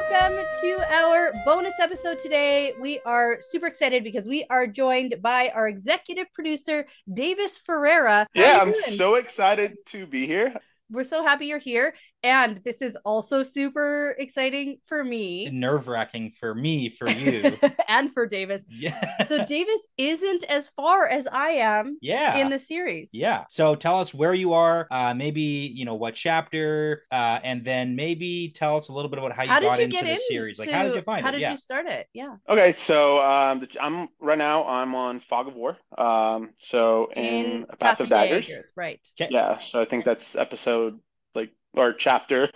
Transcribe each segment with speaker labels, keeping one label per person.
Speaker 1: welcome to our bonus episode today. We are super excited because we are joined by our executive producer, Deyvis Ferreira.
Speaker 2: Yeah, I'm so excited to be here.
Speaker 1: We're so happy you're here. And this is also super exciting for me.
Speaker 3: Nerve-wracking for me, for you.
Speaker 1: And for Deyvis.
Speaker 3: Yeah.
Speaker 1: So Deyvis isn't as far as I am in the series.
Speaker 3: Yeah. So tell us where you are, maybe, what chapter, and then maybe tell us a little bit about how you got into the series. Like, how did you find it?
Speaker 1: How did you start it? Yeah.
Speaker 2: Okay, so I'm right now I'm on Fog of War. So in Path of Daggers.
Speaker 1: Right.
Speaker 2: Okay. Yeah, so I think that's episode or chapter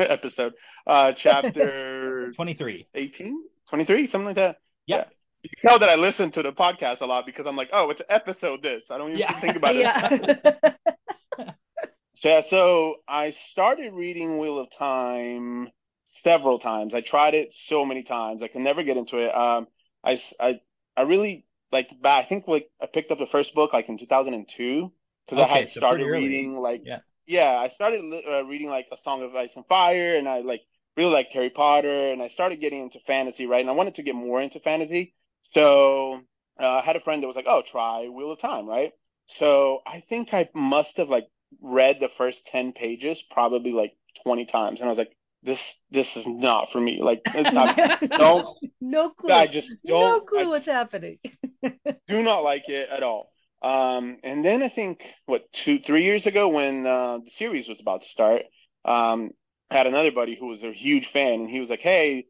Speaker 2: chapter
Speaker 3: 23.
Speaker 2: 18? 23, something like that.
Speaker 3: Yeah.
Speaker 2: You can tell that I listen to the podcast a lot because I'm like, oh, it's episode this. I don't even think about it. So I started reading Wheel of Time several times. I tried it so many times. I can never get into it. I really I think I picked up the first book in 2002 because I had started reading I started reading A Song of Ice and Fire, and I really liked Harry Potter, and I started getting into fantasy, right? And I wanted to get more into fantasy. So I had a friend that was like, oh, try Wheel of Time, right? So I think I must have read the first 10 pages probably 20 times. And I was like, this is not for me.
Speaker 1: No clue.
Speaker 2: I just don't.
Speaker 1: No clue what's happening.
Speaker 2: Do not like it at all. And then I think 2-3 years ago when the series was about to start, I had another buddy who was a huge fan, and he was like, hey,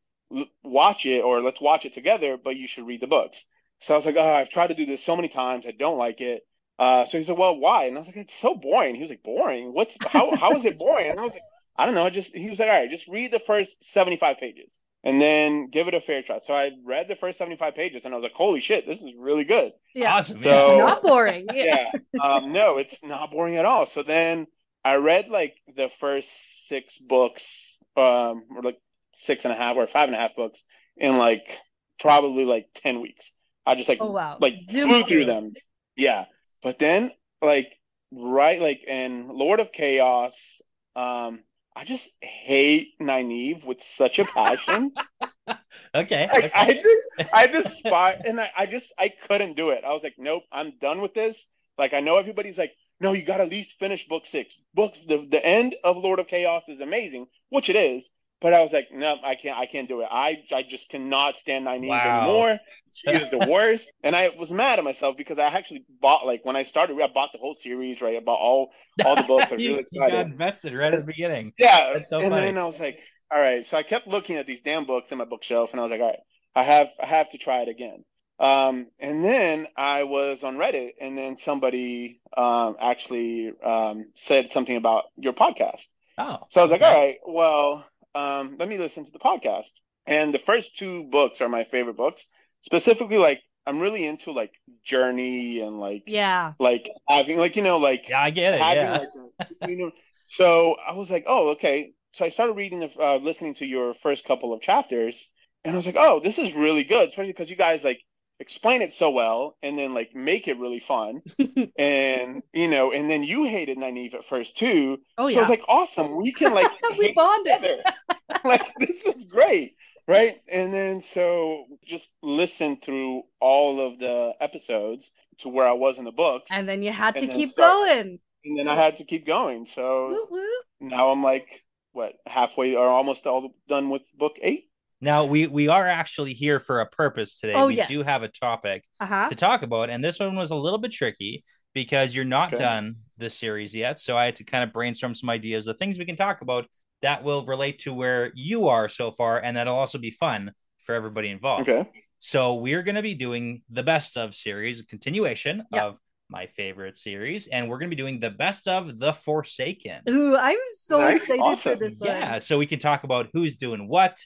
Speaker 2: watch it, or let's watch it together, but you should read the books. So I was like, oh, I've tried to do this so many times. I don't like it. So he said, well, why? And I was like, it's so boring. He was like, boring? How is it boring? And I was like, I don't know. He was like, all right, just read the first 75 pages and then give it a fair try. So I read the first 75 pages and I was like, holy shit, this is really good.
Speaker 1: Yeah. Awesome. So, it's not boring.
Speaker 2: Yeah. No, it's not boring at all. So then I read the first 6 books, or 6.5 or 5.5 books in probably 10 weeks. I just flew through them. Yeah. But then in Lord of Chaos, I just hate Nynaeve with such a passion.
Speaker 3: Okay.
Speaker 2: I had this spot, and I couldn't do it. I was like, nope, I'm done with this. I know everybody's like, no, you got to at least finish book 6. The end of Lord of Chaos is amazing, which it is. But I was like, no, I can't do it. I just cannot stand Nynaeve anymore. She is the worst. And I was mad at myself because I actually bought, when I started, I bought the whole series, right? I bought all the books. I was really excited.
Speaker 3: You got invested right at the beginning.
Speaker 2: Yeah. That's so funny. Then I was like, all right. So I kept looking at these damn books in my bookshelf, and I was like, all right, I have to try it again. And then I was on Reddit, and then somebody actually said something about your podcast.
Speaker 3: Oh.
Speaker 2: So I was like, all right, well, let me listen to the podcast. And the first 2 books are my favorite books. Specifically, I'm really into journey and having
Speaker 3: yeah, I get it.
Speaker 2: Having, so I was like, oh, okay. So I started reading listening to your first couple of chapters, and I was like, oh, this is really good, especially because you guys explain it so well, and then make it really fun. And and then you hated Nynaeve at first too.
Speaker 1: Oh yeah.
Speaker 2: So I was like, awesome, we can
Speaker 1: we bonded.
Speaker 2: This is great, right? And then so just listen through all of the episodes to where I was in the books,
Speaker 1: and then you had to keep going.
Speaker 2: And then I had to keep going. So now I'm halfway or almost all done with book 8.
Speaker 3: Now, we are actually here for a purpose today. We do have a topic to talk about, and this one was a little bit tricky because you're not done the series yet. So I had to kind of brainstorm some ideas of things we can talk about that will relate to where you are so far, and that'll also be fun for everybody involved.
Speaker 2: Okay.
Speaker 3: So we're going to be doing the best of series, a continuation of my favorite series, and we're going to be doing the best of The Forsaken.
Speaker 1: Ooh, I'm so excited for this one.
Speaker 3: Yeah, so we can talk about who's doing what,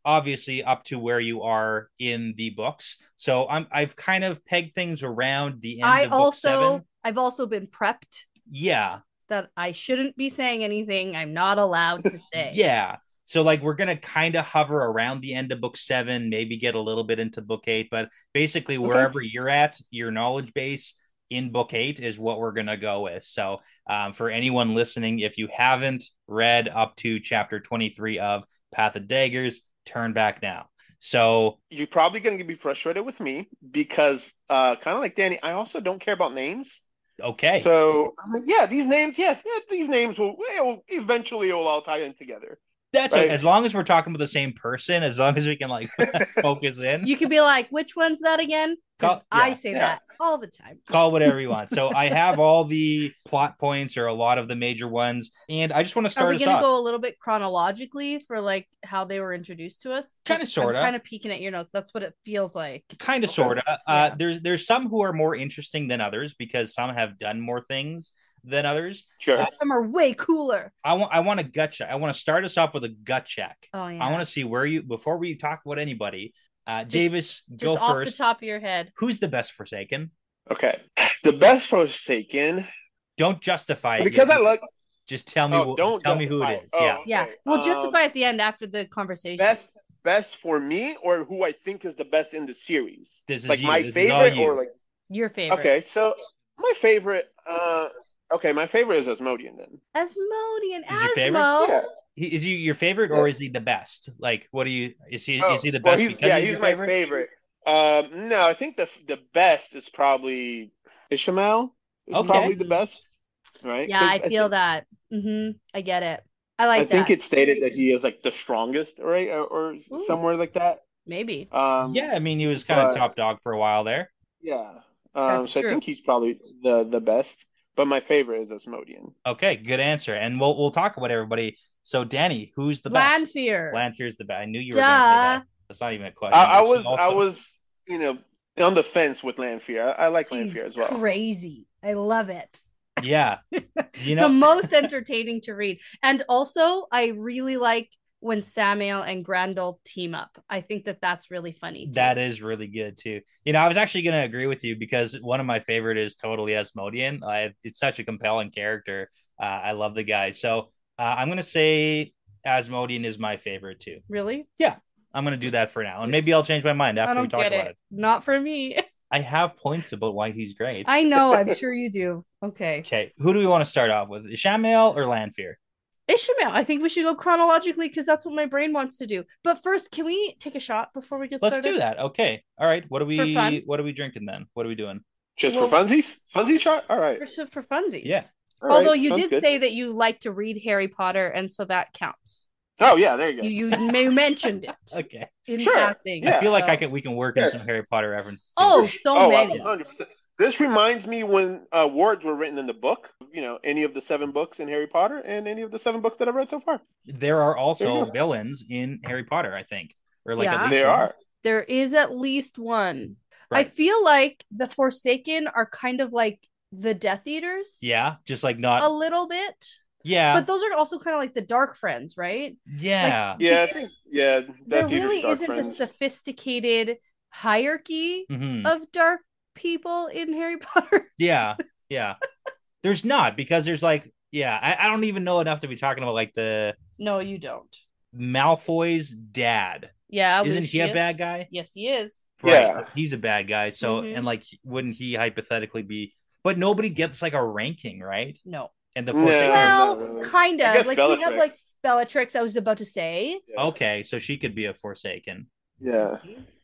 Speaker 3: obviously up to where you are in the books. So I've kind of pegged things around the end of book 7.
Speaker 1: I've also been prepped.
Speaker 3: Yeah.
Speaker 1: That I shouldn't be saying anything I'm not allowed to say.
Speaker 3: Yeah. So we're going to kind of hover around the end of book 7, maybe get a little bit into book 8, but basically wherever you're at, your knowledge base in book 8 is what we're going to go with. So for anyone listening, if you haven't read up to chapter 23 of Path of Daggers, turn back now. So
Speaker 2: you're probably going to be frustrated with me because kind of like Danny, I also don't care about names.
Speaker 3: Okay.
Speaker 2: So I'm like, yeah, these names will eventually all tie in together.
Speaker 3: That's right? As long as we're talking about the same person, as long as we can like focus in.
Speaker 1: You could be like, which one's that again? I say that all the time.
Speaker 3: Call whatever you want. So I have all the plot points or a lot of the major ones. And I just want to start us off. Are we going
Speaker 1: to go a little bit chronologically for like how they were introduced to us?
Speaker 3: Kind of, sort of.
Speaker 1: I'm kind of peeking at your notes. That's what it feels like.
Speaker 3: Kind of, sort of. There's some who are more interesting than others because some have done more things than others.
Speaker 2: Sure.
Speaker 1: Some are way cooler.
Speaker 3: I want a gut check. I want to start us off with a gut check.
Speaker 1: Oh, yeah.
Speaker 3: I want to see before we talk about anybody, Deyvis, go
Speaker 1: first. Off the top of your head.
Speaker 3: Who's the best Forsaken?
Speaker 2: Okay. The best Forsaken.
Speaker 3: Don't justify it.
Speaker 2: Because I like.
Speaker 3: Just tell me. Tell me who it is.
Speaker 1: Yeah. Okay. We'll justify at the end after the conversation.
Speaker 2: Best for me, or who I think is the best in the series.
Speaker 3: This is
Speaker 2: like
Speaker 3: you.
Speaker 2: My
Speaker 3: this
Speaker 2: favorite, or like
Speaker 1: your favorite.
Speaker 2: Okay, so my favorite. My favorite is Asmodean then.
Speaker 1: Asmodean.
Speaker 3: Is your favorite?
Speaker 2: Yeah.
Speaker 3: Is he your favorite, or is he the best? Like, what do you? Is he the best?
Speaker 2: He's my favorite. No, I think the best is probably Ishmael. Probably the best, right?
Speaker 1: Yeah, I feel that. I get it. I
Speaker 2: think it stated that he is like the strongest, right, or somewhere like that.
Speaker 1: Maybe.
Speaker 3: Yeah, I mean, he was kind of top dog for a while there.
Speaker 2: Yeah. So I think he's probably the best. But my favorite is Asmodean.
Speaker 3: Okay, good answer. And we'll talk about everybody. So, Danny, who's the best?
Speaker 1: Lanfear.
Speaker 3: Lanfear's the best. I knew you were going to say that. That's not even a question.
Speaker 2: I was on the fence with Lanfear. I like Lanfear as well.
Speaker 1: Crazy. I love it.
Speaker 3: Yeah.
Speaker 1: The most entertaining to read. And also, I really like when Samael and Grendel team up. I think that's really funny too.
Speaker 3: That is really good too. I was actually going to agree with you because one of my favorite is totally Asmodean. It's such a compelling character. I love the guy. So I'm going to say Asmodean is my favorite too.
Speaker 1: Really?
Speaker 3: Yeah. I'm going to do that for now. And maybe I'll change my mind after we talk about it.
Speaker 1: Not for me.
Speaker 3: I have points about why he's great.
Speaker 1: I know. I'm sure you do. Okay.
Speaker 3: Who do we want to start off with? Samael or Lanfear?
Speaker 1: Ishmael. I think we should go chronologically because that's what my brain wants to do. But first, can we take a shot before we get started?
Speaker 3: Let's do that. Okay. All right. What are we drinking then? What are we doing?
Speaker 2: Just for funsies? Funsies shot? All right.
Speaker 1: For funsies.
Speaker 3: Yeah.
Speaker 1: Although you did say that you like to read Harry Potter, and so that counts.
Speaker 2: Oh yeah, there you go.
Speaker 1: You mentioned it.
Speaker 3: Okay.
Speaker 1: In passing.
Speaker 3: Yeah. I feel like we can work in some Harry Potter references.
Speaker 1: So many.
Speaker 2: 100%. This reminds me when words were written in the book, any of the 7 books in Harry Potter and any of the 7 books that I've read so far.
Speaker 3: There are also villains in Harry Potter, I think. Or like at least
Speaker 2: there are.
Speaker 1: There is at least one.
Speaker 3: Right.
Speaker 1: I feel like the Forsaken are kind of like the Death Eaters.
Speaker 3: Yeah, just like not
Speaker 1: a little bit.
Speaker 3: Yeah.
Speaker 1: But those are also kind of like the Dark Friends, right?
Speaker 3: Yeah.
Speaker 2: I think
Speaker 1: there really isn't a sophisticated hierarchy of dark people in Harry Potter.
Speaker 3: Yeah. There's not, because there's like, I don't even know enough to be talking about like the.
Speaker 1: No, you don't.
Speaker 3: Malfoy's dad.
Speaker 1: Yeah.
Speaker 3: Isn't he a bad guy?
Speaker 1: Yes, he is.
Speaker 3: Right. Yeah. He's a bad guy. So, and like, wouldn't he hypothetically be, but nobody gets like a ranking, right?
Speaker 1: No.
Speaker 3: And the
Speaker 1: kind of like Bellatrix. We have like Bellatrix. I was about to say.
Speaker 3: Yeah. Okay, so she could be a Forsaken.
Speaker 2: Yeah,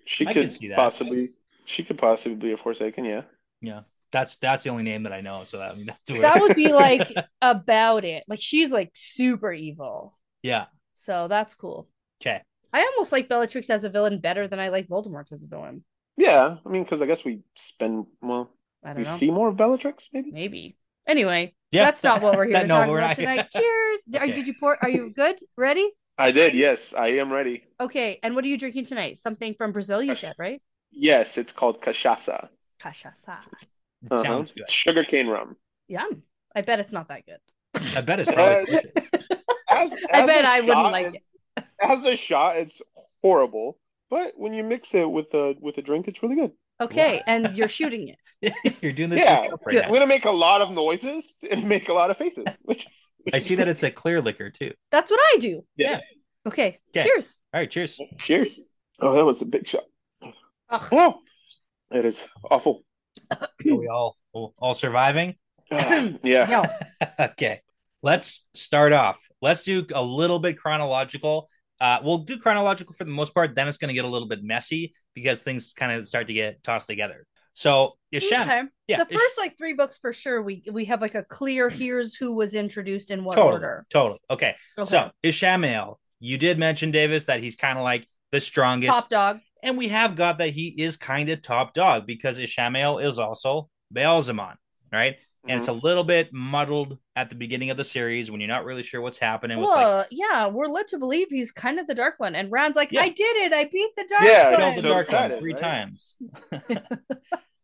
Speaker 2: she could possibly. She could possibly be a Forsaken. Yeah.
Speaker 3: Yeah, that's the only name that I know. So
Speaker 1: that would be like about it. Like she's like super evil.
Speaker 3: Yeah.
Speaker 1: So that's cool.
Speaker 3: Okay.
Speaker 1: I almost like Bellatrix as a villain better than I like Voldemort as a villain.
Speaker 2: Yeah, I mean, because I guess we see more of Bellatrix, maybe.
Speaker 1: Maybe. Anyway, that's not what we're here to talk about tonight. Cheers!
Speaker 3: Okay.
Speaker 1: Did you pour? Are you good? Ready?
Speaker 2: I did. Yes, I am ready.
Speaker 1: Okay, and what are you drinking tonight? Something from Brazil, you said, right?
Speaker 2: Yes, it's called cachaça.
Speaker 1: Cachaça.
Speaker 3: Sounds good.
Speaker 2: Sugarcane rum.
Speaker 1: Yum. I bet it's not that good.
Speaker 3: I bet it's probably.
Speaker 1: I bet I wouldn't like it.
Speaker 2: As a shot, it's horrible. But when you mix it with a drink, it's really good.
Speaker 1: Okay, and you're shooting it.
Speaker 3: You're doing this.
Speaker 2: Yeah, I'm gonna make a lot of noises and make a lot of faces. Which
Speaker 3: I see that it's a clear liquor too.
Speaker 1: That's what I do.
Speaker 3: Yeah.
Speaker 1: Okay. Cheers.
Speaker 3: All right. Cheers.
Speaker 2: Cheers. Oh, that was a big shot. Oh, it is awful.
Speaker 3: Are we all surviving?
Speaker 2: Yeah.
Speaker 3: Okay. Let's start off. Let's do a little bit chronological. We'll do chronological for the most part. Then it's going to get a little bit messy because things kind of start to get tossed together. So
Speaker 1: the first like 3 books for sure. We have like a clear here's who was introduced in what order.
Speaker 3: Totally. Okay. So Ishamael, you did mention, Davis, that he's kind of like the strongest
Speaker 1: top dog.
Speaker 3: And we have got that he is kind of top dog because Ishamael is also Baalzamon, right? Mm-hmm. And it's a little bit muddled at the beginning of the series when you're not really sure what's happening.
Speaker 1: Well, we're led to believe he's kind of the dark one. And Rand's like, I did it. I beat the dark one.
Speaker 3: Killed the dark one 3 times.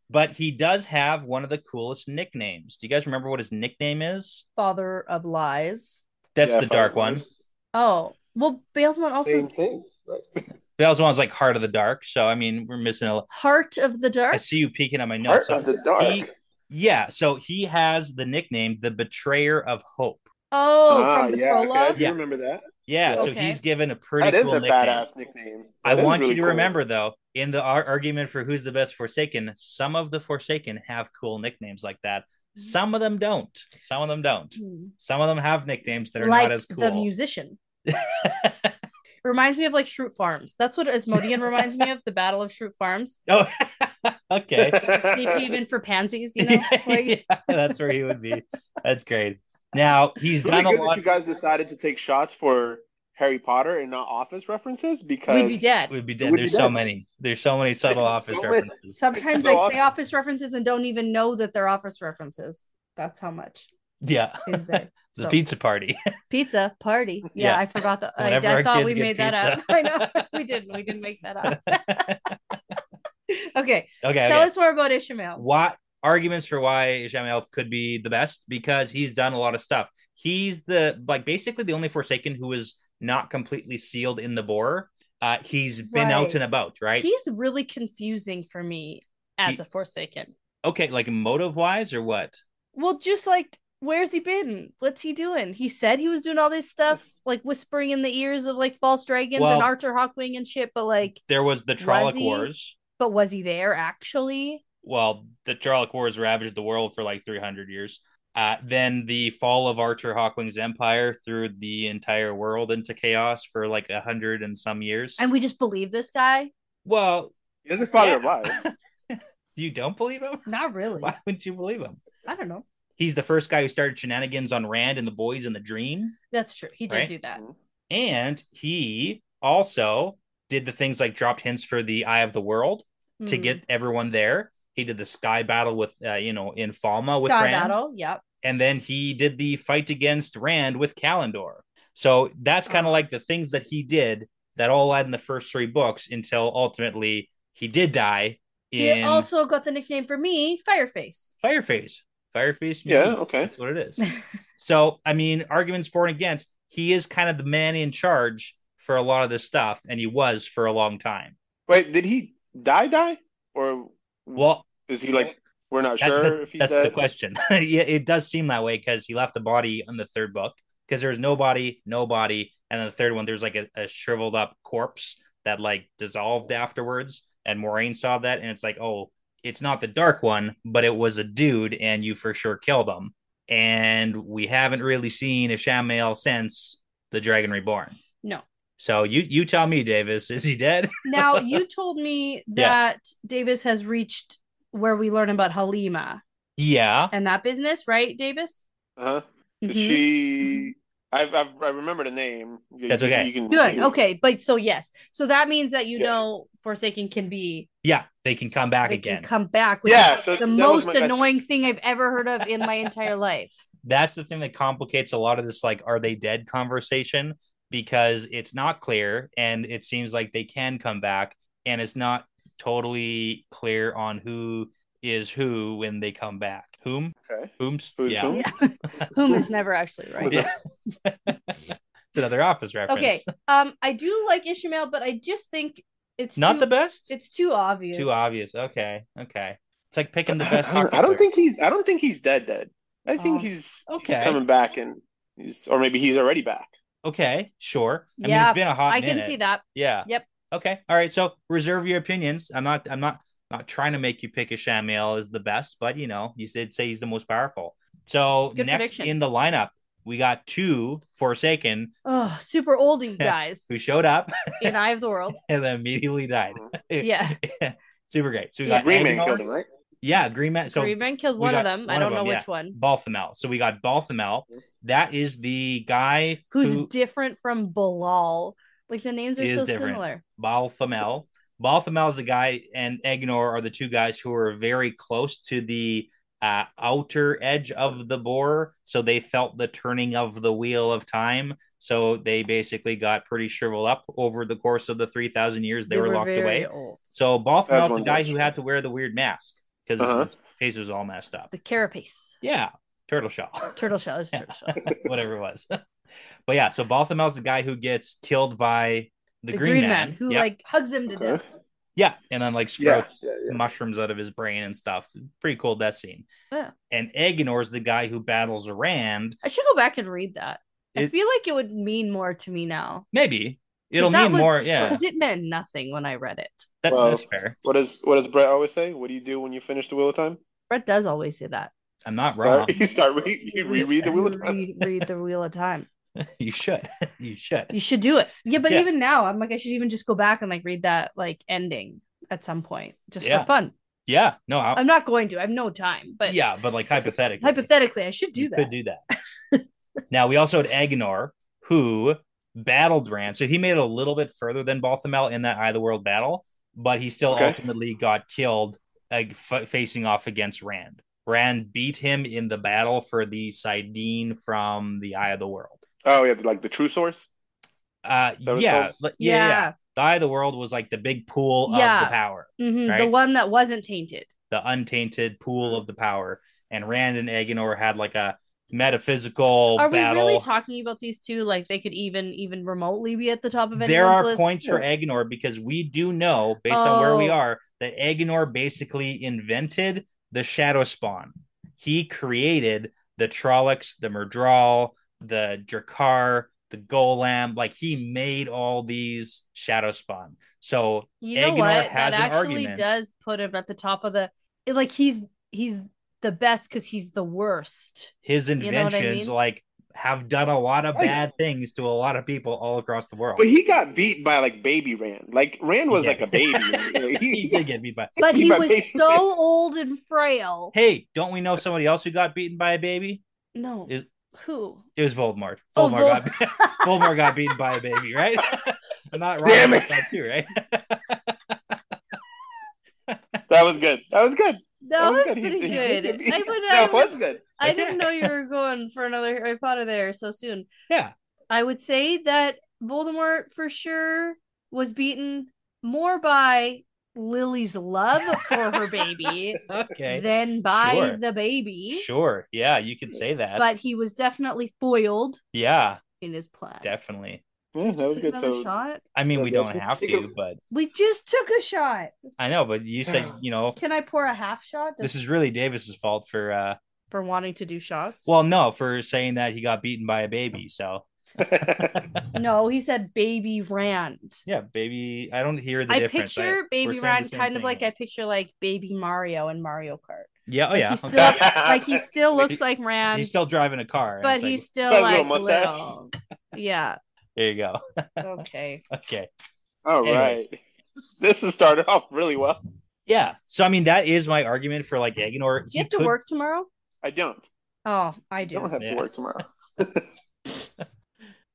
Speaker 3: But he does have one of the coolest nicknames. Do you guys remember what his nickname is?
Speaker 1: Father of Lies.
Speaker 3: That's the dark one.
Speaker 1: Oh, well, Baalzamon also...
Speaker 2: Same thing, right?
Speaker 3: Baalzamon's like Heart of the Dark. So, I mean, we're missing a...
Speaker 1: Heart of the Dark?
Speaker 3: I see you peeking at my notes.
Speaker 2: Heart of the Dark.
Speaker 3: So he has the nickname, the Betrayer of Hope.
Speaker 1: Oh, from the prologue?
Speaker 2: Okay, I do remember that.
Speaker 3: Yeah, so he's given a pretty
Speaker 2: cool
Speaker 3: nickname.
Speaker 2: That is a badass nickname.
Speaker 3: I want you to remember, though, in the argument for who's the best Forsaken, some of the Forsaken have cool nicknames like that. Some of them don't. Some of them have nicknames that are not as cool.
Speaker 1: Like the musician. Reminds me of like Shroot Farms. That's what Asmodean reminds me of, the Battle of Shroot Farms.
Speaker 3: Oh, okay.
Speaker 1: Sneak even for pansies, you know?
Speaker 3: That's where he would be. That's great. Now, he's done a lot.
Speaker 2: That you guys decided to take shots for Harry Potter and not Office references, because
Speaker 1: we'd be dead.
Speaker 3: There's so many. There's so many subtle Office references.
Speaker 1: Sometimes I say Office references and don't even know that they're Office references. That's how much.
Speaker 3: Yeah.
Speaker 1: Is there.
Speaker 3: The pizza party.
Speaker 1: Pizza party. Yeah, I forgot that. I thought we made that up. I know. We didn't make that up. Okay. Tell us more about Ishamael.
Speaker 3: What arguments for why Ishamael could be the best? Because he's done a lot of stuff. He's basically the only Forsaken who is not completely sealed in the borer. He's been out and about, right?
Speaker 1: He's really confusing for me as a Forsaken.
Speaker 3: Okay, like motive wise or what?
Speaker 1: Well, just like, where's he been? What's he doing? He said he was doing all this stuff, like whispering in the ears of like false dragons and Arthur Hawkwing and shit, but like
Speaker 3: there was the Trolloc Wars.
Speaker 1: But was he there actually?
Speaker 3: Well, the Trolloc Wars ravaged the world for like 300 years. Then the fall of Arthur Hawkwing's empire threw the entire world into chaos for like 100 and some years.
Speaker 1: And we just believe this guy?
Speaker 3: Well,
Speaker 2: he's a father of lies.
Speaker 3: You don't believe him?
Speaker 1: Not really.
Speaker 3: Why wouldn't you believe him?
Speaker 1: I don't know.
Speaker 3: He's the first guy who started shenanigans on Rand and the boys in the Dream.
Speaker 1: That's true. He did do that.
Speaker 3: And he also did the things like dropped hints for the Eye of the World to get everyone there. He did the sky battle with, in Falma with Rand. Sky battle,
Speaker 1: yep.
Speaker 3: And then he did the fight against Rand with Kalendor. So that's kind of like the things that he did that all led in the first 3 books until ultimately he did die.
Speaker 1: He also got the nickname for me, Fireface.
Speaker 3: Fireface.
Speaker 2: Yeah, okay.
Speaker 3: That's what it is. So, I mean, arguments for and against, he is kind of the man in charge for a lot of this stuff, and he was for a long time.
Speaker 2: Wait, did he die? Or is he like, we're not sure if he's
Speaker 3: that's
Speaker 2: dead?
Speaker 3: The question. Yeah, it does seem that way because he left the body in the 3rd book because there's no body, and then the 3rd one, there's like a shriveled up corpse that like dissolved afterwards, and Moraine saw that, and it's like, oh, it's not the dark one, but it was a dude, and you for sure killed him. And we haven't really seen Ishamael since the Dragon Reborn.
Speaker 1: No.
Speaker 3: So you tell me, Davis, is he dead?
Speaker 1: Now, you told me that Davis has reached where we learn about Halima.
Speaker 3: Yeah.
Speaker 1: And that business, right, Davis?
Speaker 2: Uh-huh. Mm-hmm. She... I remember the name.
Speaker 3: That's okay.
Speaker 1: Good. Okay. But so yes. So that means that Forsaken can be.
Speaker 3: Yeah, they can come back again.
Speaker 1: Can come back. Which is the most annoying thing I've ever heard of in my entire life.
Speaker 3: That's the thing that complicates a lot of this, like, are they dead conversation? Because it's not clear, and it seems like they can come back, and it's not totally clear on who is who when they come back. Whom?
Speaker 2: Okay.
Speaker 3: Whom's?
Speaker 2: Who's
Speaker 3: yeah.
Speaker 2: whom?
Speaker 1: Yeah. Whom is never actually right.
Speaker 3: Yeah. It's another Office reference.
Speaker 1: Okay. I do like Ishamael, but I just think it's
Speaker 3: not the best.
Speaker 1: It's too obvious.
Speaker 3: Too obvious. Okay. It's like picking the best.
Speaker 2: I don't think he's dead. I think he's coming back, and or maybe he's already back.
Speaker 3: Okay, sure. I mean, it's been a hot minute.
Speaker 1: I can see that.
Speaker 3: Yeah.
Speaker 1: Yep.
Speaker 3: Okay. All right. So reserve your opinions. I'm not trying to make you pick Ishamael as the best, but you did say he's the most powerful. So
Speaker 1: Good
Speaker 3: next
Speaker 1: prediction.
Speaker 3: in the lineup, we got 2 Forsaken.
Speaker 1: Oh, super oldie guys.
Speaker 3: Who showed up.
Speaker 1: In Eye of the World.
Speaker 3: And then immediately died.
Speaker 1: Yeah.
Speaker 3: Super great. So we got
Speaker 2: Green Man killed him, right?
Speaker 3: Yeah, Green Man. So
Speaker 1: Green Man killed one of them. I don't know which one.
Speaker 3: Balthamel. So we got Balthamel. That is the guy
Speaker 1: who's different from Bilal. Like the names are so different. Similar.
Speaker 3: Balthamel. Balthamel is the guy, and Egnor are the 2 guys who are very close to the outer edge of the boar. So they felt the turning of the wheel of time. So they basically got pretty shriveled up over the course of the 3,000 years they were locked away. Old. So Balthamel is the guy who had to wear the weird mask because his face was all messed up.
Speaker 1: The carapace.
Speaker 3: Yeah. Turtle shell.
Speaker 1: Turtle shell is turtle shell.
Speaker 3: Whatever it was. But yeah, so Balthamel's the guy who gets killed by the Green Man
Speaker 1: who like hugs him to death.
Speaker 3: Yeah, and then like sprouts mushrooms out of his brain and stuff. Pretty cool death scene.
Speaker 1: Yeah.
Speaker 3: And Aegonor's the guy who battles Rand.
Speaker 1: I should go back and read that. I feel like it would mean more to me now.
Speaker 3: Maybe. It'll mean more,
Speaker 1: because it meant nothing when I read it.
Speaker 3: That's fair.
Speaker 2: What does Brett always say? What do you do when you finish the Wheel of Time?
Speaker 1: Brett does always say that.
Speaker 3: I'm not wrong.
Speaker 2: You reread the Wheel of Time.
Speaker 1: Read the Wheel of Time.
Speaker 3: You should. You should
Speaker 1: do it. Yeah, but even now, I'm like, I should even just go back and like read that like ending at some point, just for fun.
Speaker 3: Yeah, no,
Speaker 1: I'm not going to. I have no time. But
Speaker 3: but like hypothetically,
Speaker 1: I should do that.
Speaker 3: Could do that. Now we also had Aegonor, who battled Rand, so he made it a little bit further than Balthamel in that Eye of the World battle, but he still ultimately got killed, facing off against Rand. Rand beat him in the battle for the Sidene from the Eye of the World.
Speaker 2: Oh yeah, like the true source.
Speaker 3: Yeah. The Eye of the World was like the big pool of the power.
Speaker 1: Right? The one that wasn't tainted.
Speaker 3: The untainted pool of the power. And Rand and Aegonor had like a metaphysical battle.
Speaker 1: Are we really talking about these two like they could even remotely be at the top of anyone's
Speaker 3: There are
Speaker 1: list?
Speaker 3: points for Aegonor because we do know, based on where we are, that Aegonor basically invented the Shadow Spawn. He created the Trollocs, the Murdral, the Drakkar, the Golem. Like he made all these Shadow Spawn. So Aegonor has an argument.
Speaker 1: That actually does put him at the top of the. Like he's the best because he's the worst.
Speaker 3: His inventions like have done a lot of bad things to a lot of people all across the world.
Speaker 2: But he got beat by like baby Rand. Like Rand was like a baby.
Speaker 3: He did get beat by.
Speaker 1: But he was so old and frail.
Speaker 3: Hey, don't we know somebody else who got beaten by a baby?
Speaker 1: No. Who?
Speaker 3: It was Voldemort. Voldemort got beaten by a baby, right? I'm not wrong about that too, right?
Speaker 2: That was good.
Speaker 1: That was pretty good.
Speaker 2: That was good.
Speaker 1: I didn't know you were going for another Harry Potter there so soon.
Speaker 3: Yeah.
Speaker 1: I would say that Voldemort for sure was beaten more by Lily's love for her baby than by the baby.
Speaker 3: Sure. Yeah, you could say that.
Speaker 1: But he was definitely foiled.
Speaker 3: Yeah.
Speaker 1: In his plan.
Speaker 3: Definitely.
Speaker 2: Yeah, that was good. So,
Speaker 1: shot?
Speaker 3: I mean, we don't have to, but
Speaker 1: we just took a shot.
Speaker 3: I know, but you said,
Speaker 1: Can I pour a half shot?
Speaker 3: This is really Davis's fault for
Speaker 1: wanting to do shots.
Speaker 3: Well, no, for saying that he got beaten by a baby. So
Speaker 1: no, he said baby Rand.
Speaker 3: Yeah, baby. I don't hear the difference.
Speaker 1: I picture baby Rand kind of like I picture like baby Mario in Mario Kart.
Speaker 3: Yeah,
Speaker 1: He still looks like Rand.
Speaker 3: He's still driving a car,
Speaker 1: but he's still like little. Yeah.
Speaker 3: There you go.
Speaker 1: Okay.
Speaker 2: All right. This has started off really well.
Speaker 3: Yeah. So I mean, that is my argument for like Aegonor.
Speaker 1: Do you have to work tomorrow?
Speaker 2: I don't.
Speaker 1: Oh, I do.
Speaker 2: I don't have to work tomorrow.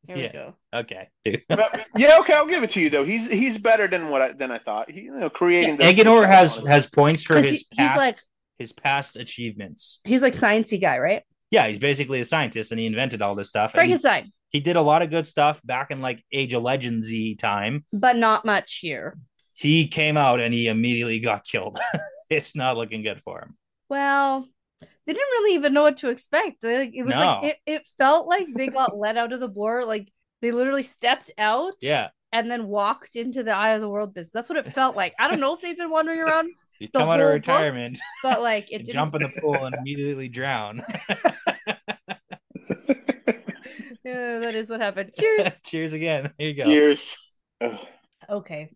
Speaker 1: Here we go.
Speaker 3: Okay.
Speaker 2: Yeah. Okay. I'll give it to you though. He's better than I thought. Creating.
Speaker 3: Aegonor has points for his past achievements.
Speaker 1: He's like sciencey guy, right?
Speaker 3: Yeah, he's basically a scientist, and he invented all this stuff.
Speaker 1: Frankenstein.
Speaker 3: He did a lot of good stuff back in like Age of Legends-y time,
Speaker 1: but not much here.
Speaker 3: He came out and he immediately got killed. It's not looking good for him.
Speaker 1: Well, they didn't really even know what to expect. It felt like they got let out of the board. Like they literally stepped out, and then walked into the Eye of the World business. That's what it felt like. I don't know if they've been wandering around.
Speaker 3: You come out of retirement,
Speaker 1: but like it
Speaker 3: jump in the pool and immediately drown.
Speaker 1: Yeah, that is what happened. Cheers.
Speaker 3: Cheers again. Here you go.
Speaker 2: Cheers.
Speaker 1: Okay.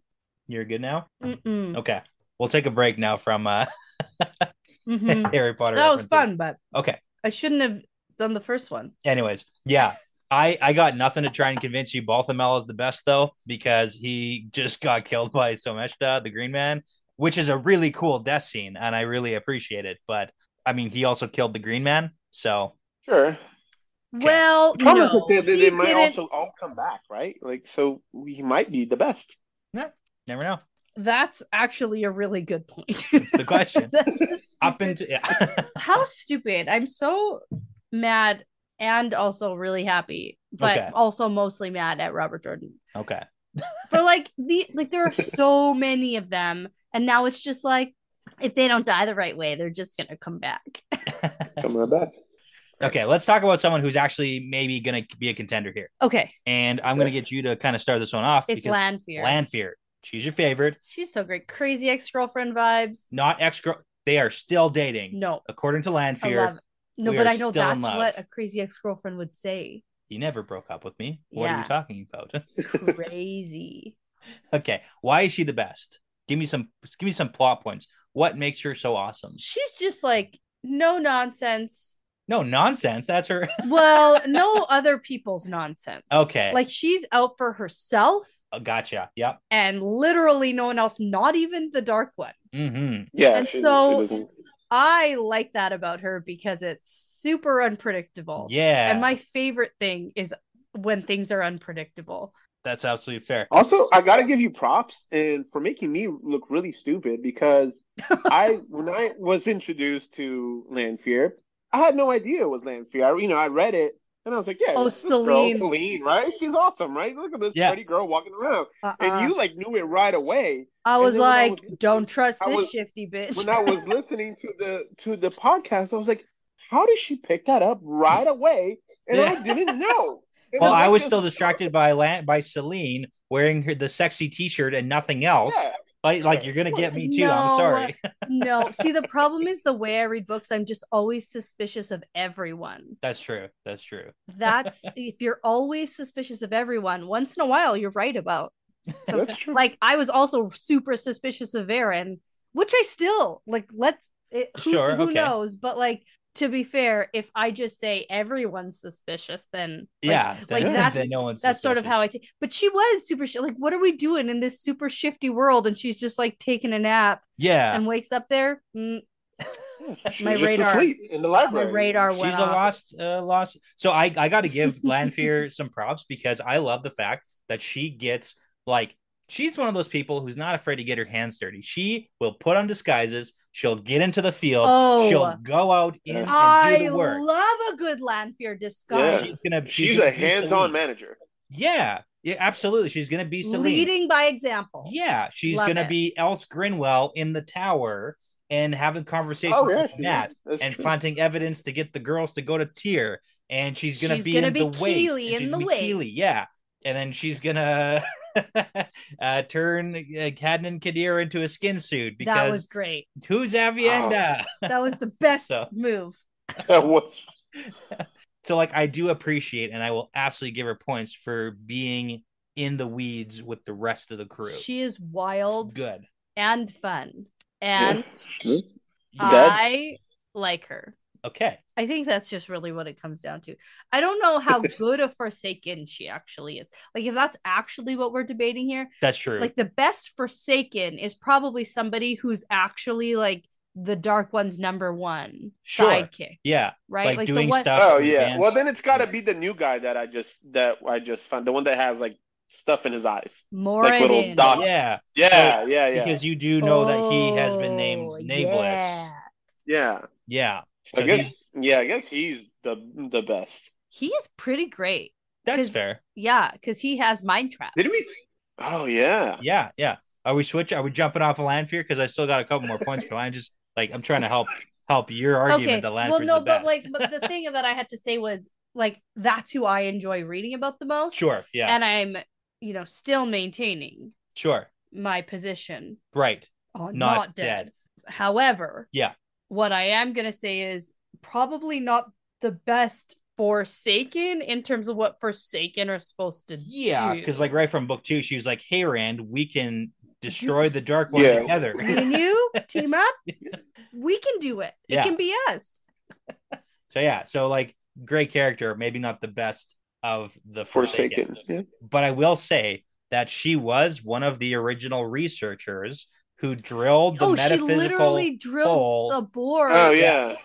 Speaker 3: You're good now?
Speaker 1: Mm-mm.
Speaker 3: Okay. We'll take a break now from Harry Potter.
Speaker 1: That was fun, but
Speaker 3: okay.
Speaker 1: I shouldn't have done the first one.
Speaker 3: Anyways, yeah. I got nothing to try and convince you Balthamel is the best, though, because he just got killed by Someshta, the Green Man, which is a really cool death scene, and I really appreciate it. But, I mean, he also killed the Green Man, so...
Speaker 2: Sure.
Speaker 1: Well,
Speaker 2: the problem is that they might also all come back, right? Like, so he might be the best.
Speaker 3: Yeah, never know.
Speaker 1: That's actually a really good point.
Speaker 3: It's the question. Up into
Speaker 1: How stupid! I'm so mad and also really happy, but also mostly mad at Robert Jordan.
Speaker 3: Okay.
Speaker 1: For there are so many of them, and now it's just like if they don't die the right way, they're just gonna come back.
Speaker 2: Come right back.
Speaker 3: Okay, let's talk about someone who's actually maybe going to be a contender here.
Speaker 1: Okay.
Speaker 3: And I'm going to get you to kind of start this one off.
Speaker 1: It's Lanfear.
Speaker 3: Lanfear. She's your favorite.
Speaker 1: She's so great. Crazy ex-girlfriend vibes.
Speaker 3: Not ex-girl. They are still dating.
Speaker 1: No.
Speaker 3: According to Lanfear.
Speaker 1: No, but I know that's what a crazy ex-girlfriend would say.
Speaker 3: He never broke up with me. What are you talking about?
Speaker 1: Crazy.
Speaker 3: Okay. Why is she the best? Give me some plot points. What makes her so awesome?
Speaker 1: She's just like no nonsense.
Speaker 3: No nonsense. That's her.
Speaker 1: Well, no other people's nonsense.
Speaker 3: Okay.
Speaker 1: Like she's out for herself.
Speaker 3: Oh, gotcha. Yep.
Speaker 1: And literally no one else, not even the Dark One.
Speaker 3: Mm-hmm.
Speaker 2: Yeah.
Speaker 1: And so I like that about her because it's super unpredictable.
Speaker 3: Yeah.
Speaker 1: And my favorite thing is when things are unpredictable.
Speaker 3: That's absolutely fair.
Speaker 2: Also, I got to give you props for making me look really stupid because when I was introduced to Lanfear, I had no idea it was Lanfear. I read it and I was like, yeah, Celine, right? She's awesome, right? Look at this pretty girl walking around. And you knew it right away.
Speaker 1: I was like, don't trust this shifty bitch.
Speaker 2: When I was listening to the podcast, I was like, how did she pick that up right away? And I didn't know.
Speaker 3: Well, I was still distracted by Celine wearing the sexy T-shirt and nothing else. Yeah. Like you're gonna get me too. No, I'm sorry.
Speaker 1: No. See, the problem is the way I read books, I'm just always suspicious of everyone.
Speaker 3: That's true.
Speaker 1: That's if you're always suspicious of everyone, once in a while you're right about.
Speaker 2: That's true.
Speaker 1: Like I was also super suspicious of Aaron, which I still like. Who knows? But like to be fair, if I just say everyone's suspicious, then that's sort of how I take. But she was super like, what are we doing in this super shifty world? And she's just like taking a nap, and wakes up there. My radar
Speaker 2: asleep in the library.
Speaker 1: My radar went off.
Speaker 3: She's a lost. So I got to give Lanfear some props because I love the fact that she gets like. She's one of those people who's not afraid to get her hands dirty. She will put on disguises. She'll get into the field. She'll go out and do the work.
Speaker 1: I love a good Lanfear disguise.
Speaker 2: Yeah. She's a hands-on manager.
Speaker 3: Yeah, absolutely. She's going to be Celine.
Speaker 1: Leading by example.
Speaker 3: Yeah, she's going to be Else Grinwell in the tower and having conversations with Nat and planting evidence to get the girls to go to Tyr. And she's going to be in the waste.
Speaker 1: In the waste.
Speaker 3: Yeah. And then she's going to... turn Cadnan Kadir into a skin suit because
Speaker 1: that was great.
Speaker 3: Who's Avienda?
Speaker 1: That was the best move.
Speaker 2: That was.
Speaker 3: So like I do appreciate and I will absolutely give her points for being in the weeds with the rest of the crew.
Speaker 1: She is wild,
Speaker 3: good,
Speaker 1: and fun, and I like her.
Speaker 3: Okay.
Speaker 1: I think that's just really what it comes down to. I don't know how good a Forsaken she actually is. Like, if that's actually what we're debating here.
Speaker 3: That's true.
Speaker 1: Like, the best Forsaken is probably somebody who's actually, like, the Dark One's number one sidekick.
Speaker 3: Yeah.
Speaker 1: Right?
Speaker 3: Like doing stuff.
Speaker 2: Oh, yeah. Well, then it's got to be the new guy that I just found. The one that has, like, stuff in his eyes.
Speaker 1: Moradin.
Speaker 2: Like little dots.
Speaker 3: Yeah.
Speaker 2: Yeah.
Speaker 3: Because you do know that he has been named Nameless.
Speaker 2: Yeah.
Speaker 3: So
Speaker 2: I guess he's the best.
Speaker 1: He is pretty great.
Speaker 3: That's fair.
Speaker 1: Yeah, because he has mind traps.
Speaker 2: Did we? Oh yeah.
Speaker 3: Yeah. Are we jumping off of Lanfear? Because I still got a couple more points for Lan. Just like I'm trying to help your argument that Lanfear's the best.
Speaker 1: But the thing that I had to say was like that's who I enjoy reading about the most.
Speaker 3: Sure. Yeah.
Speaker 1: And I'm still maintaining.
Speaker 3: Sure.
Speaker 1: My position.
Speaker 3: Right.
Speaker 1: Not dead. However.
Speaker 3: Yeah.
Speaker 1: What I am going to say is probably not the best Forsaken in terms of what Forsaken are supposed to do.
Speaker 3: Yeah, because like right from book 2, she was like, hey, Rand, we can destroy the Dark One together.
Speaker 1: Me and you, team up, we can do it. It can be us.
Speaker 3: So like great character, maybe not the best of the Forsaken.
Speaker 2: Yeah.
Speaker 3: But I will say that she was one of the original researchers who drilled the metaphysical
Speaker 1: she literally drilled the board.
Speaker 2: Oh yeah.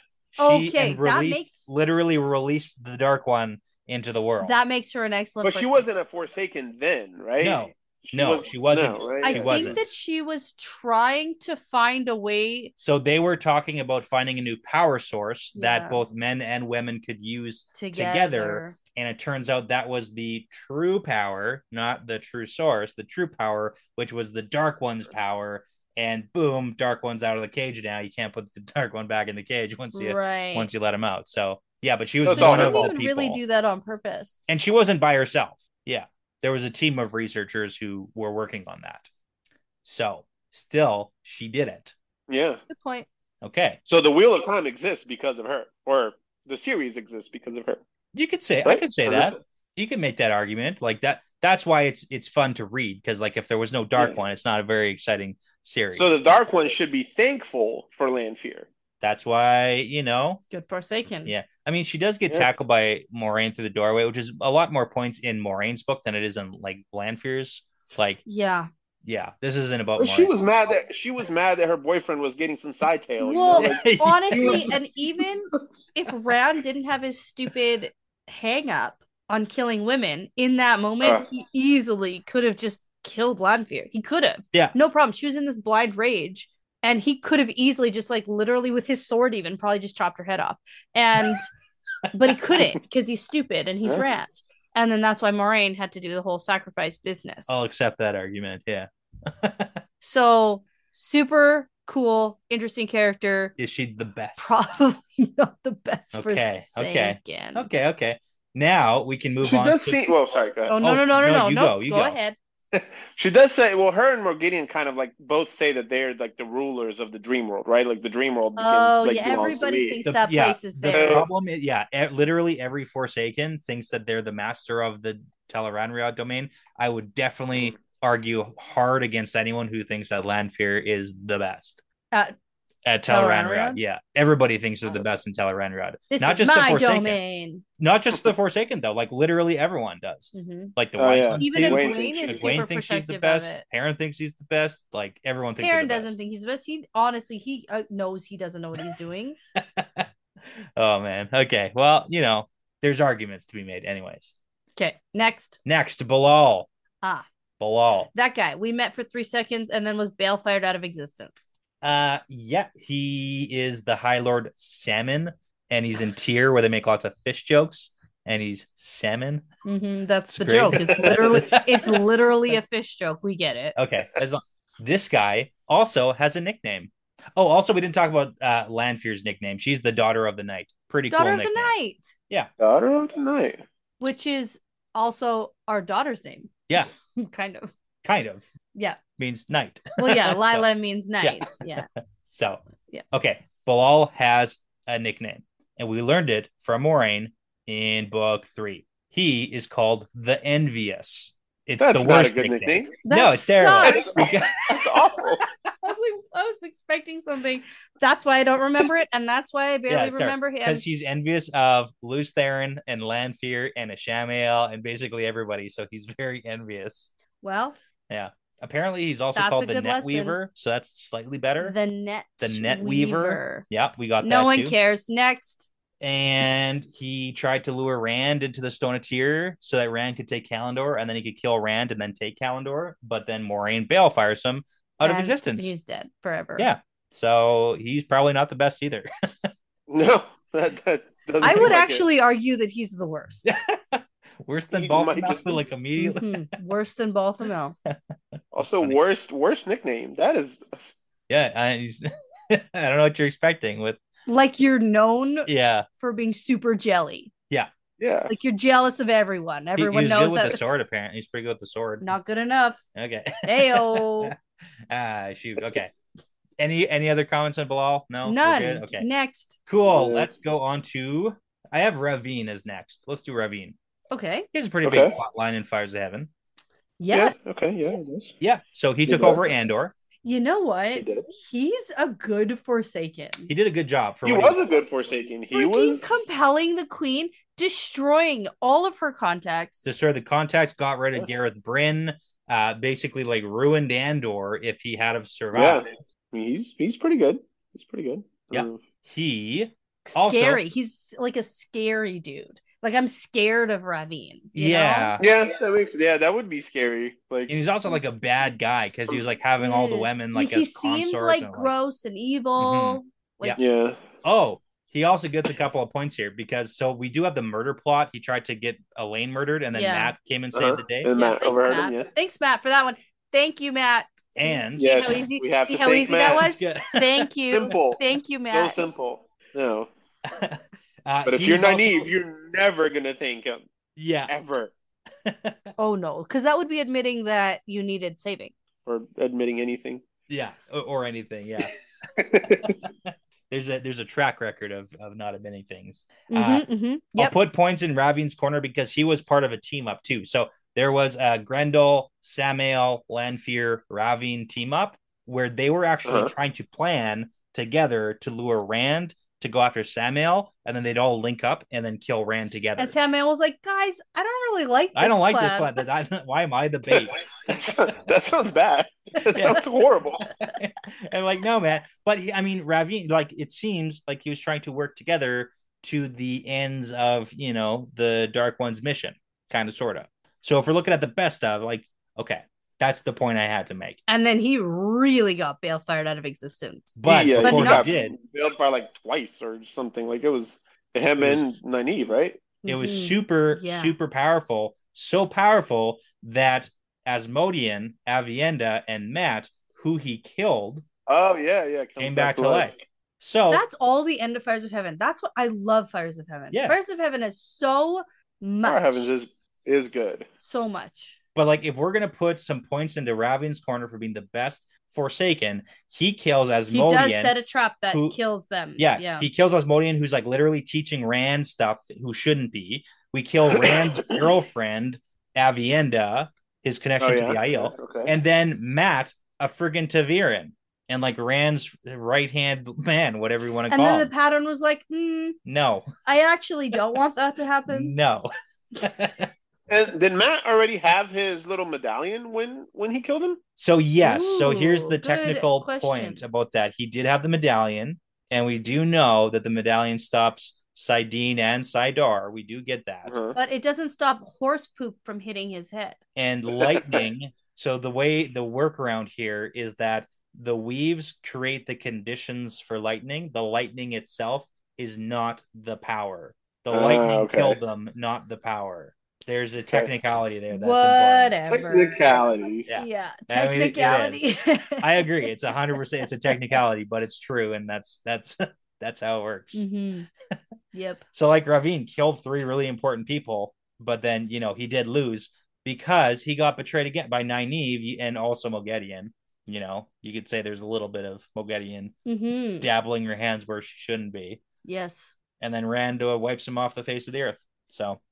Speaker 3: Literally released the Dark One into the world.
Speaker 1: That makes her an excellent
Speaker 2: person. She wasn't a Forsaken then, right?
Speaker 3: No. She wasn't.
Speaker 2: No, right?
Speaker 1: I think that she was trying to find a way.
Speaker 3: So they were talking about finding a new power source that both men and women could use together. And it turns out that was the true power, not the true source, the true power, which was the Dark One's power. And boom, Dark One's out of the cage now. You can't put the Dark One back in the cage once you let him out. So yeah, but she was one of the people. She didn't even
Speaker 1: really do that on purpose.
Speaker 3: And she wasn't by herself. Yeah. There was a team of researchers who were working on that. So still, she did it.
Speaker 2: Yeah.
Speaker 1: Good point.
Speaker 3: Okay.
Speaker 2: So the Wheel of Time exists because of her, or the series exists because of her.
Speaker 3: You could say, right? I could say that. You can make that argument like that. That's why it's fun to read, because like if there was no Dark One, it's not a very exciting series.
Speaker 2: So the Dark One should be thankful for Lanfear.
Speaker 3: That's why,
Speaker 1: good Forsaken.
Speaker 3: Yeah. I mean, she does get tackled by Moraine through the doorway, which is a lot more points in Moraine's book than it is in like Lanfear's. Like,
Speaker 1: yeah.
Speaker 3: This isn't about.
Speaker 2: Well, she was mad that her boyfriend was getting some side tail.
Speaker 1: Well, honestly, and even if Rand didn't have his stupid hang up on killing women in that moment, he easily could have just killed Lanfear. He could have.
Speaker 3: Yeah.
Speaker 1: No problem. She was in this blind rage. And he could have easily just like literally with his sword even probably just chopped her head off. But he couldn't because he's stupid and he's Rand. And then that's why Moraine had to do the whole sacrifice business.
Speaker 3: I'll accept that argument. Yeah.
Speaker 1: So super cool, interesting character.
Speaker 3: Is she the best?
Speaker 1: Probably not the best.
Speaker 3: Okay. Okay. Now we can move on.
Speaker 2: She does seem. Well, sorry. Go ahead.
Speaker 1: Oh no. You go ahead.
Speaker 2: She does say, well, her and Morgidian kind of like both say that they're like the rulers of the dream world, right? Like the dream world.
Speaker 1: Everybody thinks that place is there.
Speaker 3: The problem is, literally every Forsaken thinks that they're the master of the Tel'aran'rhiod domain. I would definitely argue hard against anyone who thinks that Lanfear is the best. At Tel'aran'rhiod, yeah. Everybody thinks they're the best in Tel'aran'rhiod.
Speaker 1: Not just my domain.
Speaker 3: Not just the Forsaken, though. Like, literally everyone does.
Speaker 1: Mm-hmm.
Speaker 3: Like, the White Ones.
Speaker 1: Even Egwene
Speaker 3: thinks she's the best. Perrin thinks he's the best. Like, everyone thinks
Speaker 1: Perrin doesn't think he's the best. He knows he doesn't know what he's doing.
Speaker 3: Oh, man. Okay. Well, there's arguments to be made anyways.
Speaker 1: Okay. Next,
Speaker 3: Bilal. Bilal.
Speaker 1: That guy. We met for 3 seconds and then was bale-fired out of existence.
Speaker 3: He is the High Lord Salmon, and he's in Tyr where they make lots of fish jokes, and he's salmon.
Speaker 1: Mm-hmm, that's the joke. It's literally a fish joke. We get it.
Speaker 3: Okay. This guy also has a nickname. Oh, also we didn't talk about Lanfear's nickname. She's the Daughter of the Night. Pretty cool nickname. Daughter of the Night. Yeah.
Speaker 2: Daughter of the Night.
Speaker 1: Which is also our daughter's name.
Speaker 3: Yeah.
Speaker 1: Kind of. Yeah.
Speaker 3: Means night.
Speaker 1: Well, yeah, Lila means night. Yeah.
Speaker 3: So, okay. Bilal has a nickname, and we learned it from Moraine in book 3. He is called the Envious. That's the worst nickname. No, it's terrible.
Speaker 2: That's awful.
Speaker 1: I was expecting something. That's why I don't remember it, and that's why I barely remember him.
Speaker 3: Because he's envious of Lews Therin and Lanfear and Ashamale and basically everybody, so he's very envious.
Speaker 1: Well.
Speaker 3: Yeah. Apparently, he's also called the Net Weaver, so that's slightly better.
Speaker 1: The Net Weaver.
Speaker 3: Yeah, we got that
Speaker 1: No one cares. Next.
Speaker 3: And he tried to lure Rand into the Stone of Tyr so that Rand could take Kalendor, and then he could kill Rand and then take Kalendor. But then Moraine balefires him out of existence.
Speaker 1: He's dead forever.
Speaker 3: Yeah, so he's probably not the best either.
Speaker 2: No, that doesn't.
Speaker 1: I would actually argue that he's the worst.
Speaker 3: Worse than Balthamel, like immediately.
Speaker 1: Mm-hmm. Worse than Balthamel.
Speaker 2: Also, worst nickname. That is.
Speaker 3: Yeah, I don't know what you're expecting with.
Speaker 1: Like you're known. For being super jelly.
Speaker 3: Yeah.
Speaker 2: Yeah.
Speaker 1: Like you're jealous of everyone. Everyone
Speaker 3: he's
Speaker 1: knows
Speaker 3: good with the sword. Apparently, he's pretty good with the sword.
Speaker 1: Not good enough.
Speaker 3: Okay.
Speaker 1: Heyo.
Speaker 3: Shoot. Okay. Any other comments on Bilal? No.
Speaker 1: None.
Speaker 3: Okay.
Speaker 1: Next.
Speaker 3: Cool. Let's go on to. I have Ravine as next. Let's do Ravine.
Speaker 1: Okay.
Speaker 3: He has a pretty big plot line in Fires of Heaven.
Speaker 1: Yes.
Speaker 2: Yeah. Okay. Yeah.
Speaker 3: Yeah. So he took over Andor.
Speaker 1: You know what? He's a good Forsaken.
Speaker 3: He did a good job.
Speaker 2: He was a good Forsaken. He was
Speaker 1: compelling the Queen. destroying all of her contacts.
Speaker 3: Destroyed the contacts, got rid of Gareth Bryn, basically like ruined Andor if he had have survived.
Speaker 2: Yeah, he's pretty good. He's pretty good.
Speaker 3: Yeah, he
Speaker 1: scary. Also, he's like a scary dude. Like I'm scared of Ravine.
Speaker 3: Yeah,
Speaker 2: that would be scary. Like,
Speaker 3: and he's also like a bad guy because he was like having all the women like
Speaker 1: he seemed like gross and evil.
Speaker 3: Like, yeah. Oh, he also gets a couple of points here because we do have the murder plot. He tried to get Elaine murdered, and then Matt came and saved the day.
Speaker 2: And Matt overheard him. Yeah.
Speaker 1: Thanks, Matt, for that one. Thank you, Matt.
Speaker 3: And
Speaker 1: see how easy, we have see to how easy Matt. That was. Thank you.
Speaker 2: Simple.
Speaker 1: Thank you, Matt.
Speaker 2: So simple. No. But if you're naive, you're never gonna think him.
Speaker 3: Yeah.
Speaker 2: Ever.
Speaker 1: Oh no, because that would be admitting that you needed saving.
Speaker 2: Or admitting anything.
Speaker 3: Yeah, or anything. Yeah. There's a track record of not admitting things.
Speaker 1: Yep.
Speaker 3: I'll put points in Ravine's corner because he was part of a team up too. So there was a Grendel, Samael, Lanfear, Ravine team up where they were actually trying to plan together to lure Rand to go after Samael, and then they'd all link up and then kill Rand together.
Speaker 1: And Samael was like, "Guys, I don't really like this
Speaker 3: I don't like
Speaker 1: plan.
Speaker 3: this plan. Why am I the bait?"
Speaker 2: That sounds bad. That sounds horrible.
Speaker 3: And like, no, man. But Ravine, like, it seems like he was trying to work together to the ends of, the Dark One's mission, kind of, sort of. So if we're looking at the best of, like, okay, that's the point I had to make.
Speaker 1: And then he really got Balefired out of existence.
Speaker 3: But before he did,
Speaker 2: Balefire like twice or something. Like it was him and Nynaeve, right?
Speaker 3: It was super powerful. So powerful that Asmodean, Aviendha, and Matt, who he killed,
Speaker 2: came
Speaker 3: back to life. So
Speaker 1: that's all the end of Fires of Heaven. That's what I love. Fires of Heaven.
Speaker 3: Yeah.
Speaker 1: Fires of Heaven is so much.
Speaker 2: Fire of Heaven is good.
Speaker 1: So much.
Speaker 3: But like, if we're gonna put some points into Ravine's corner for being the best Forsaken, he kills Asmodean.
Speaker 1: He does set a trap that kills them.
Speaker 3: Yeah, he kills Asmodean, who's like literally teaching Rand stuff who shouldn't be. We kill Rand's girlfriend, Aviendha, his connection to the Aiel, and then Matt, a friggin' Taviran, and like Rand's right hand man, whatever you want to call him.
Speaker 1: And then the pattern was like,
Speaker 3: no,
Speaker 1: I actually don't want that to happen.
Speaker 3: No.
Speaker 2: And did Matt already have his little medallion when he killed him?
Speaker 3: So yes. So here's the technical point about that. He did have the medallion, and we do know that the medallion stops Saidin and Saidar. We do get that.
Speaker 1: But it doesn't stop horse poop from hitting his head.
Speaker 3: And lightning. So the workaround here is that the weaves create the conditions for lightning. The lightning itself is not the power. The lightning killed them, not the power. There's a technicality there. That's
Speaker 1: whatever.
Speaker 3: Important.
Speaker 2: Technicality.
Speaker 1: Yeah. Technicality.
Speaker 3: I agree. It's 100%. It's a technicality, but it's true, and that's how it works.
Speaker 1: Yep.
Speaker 3: So like Ravine killed 3 really important people, but then he did lose because he got betrayed again by Nynaeve and also Moghedien. You could say there's a little bit of Moghedien dabbling her hands where she shouldn't be.
Speaker 1: Yes.
Speaker 3: And then Rand wipes him off the face of the earth. So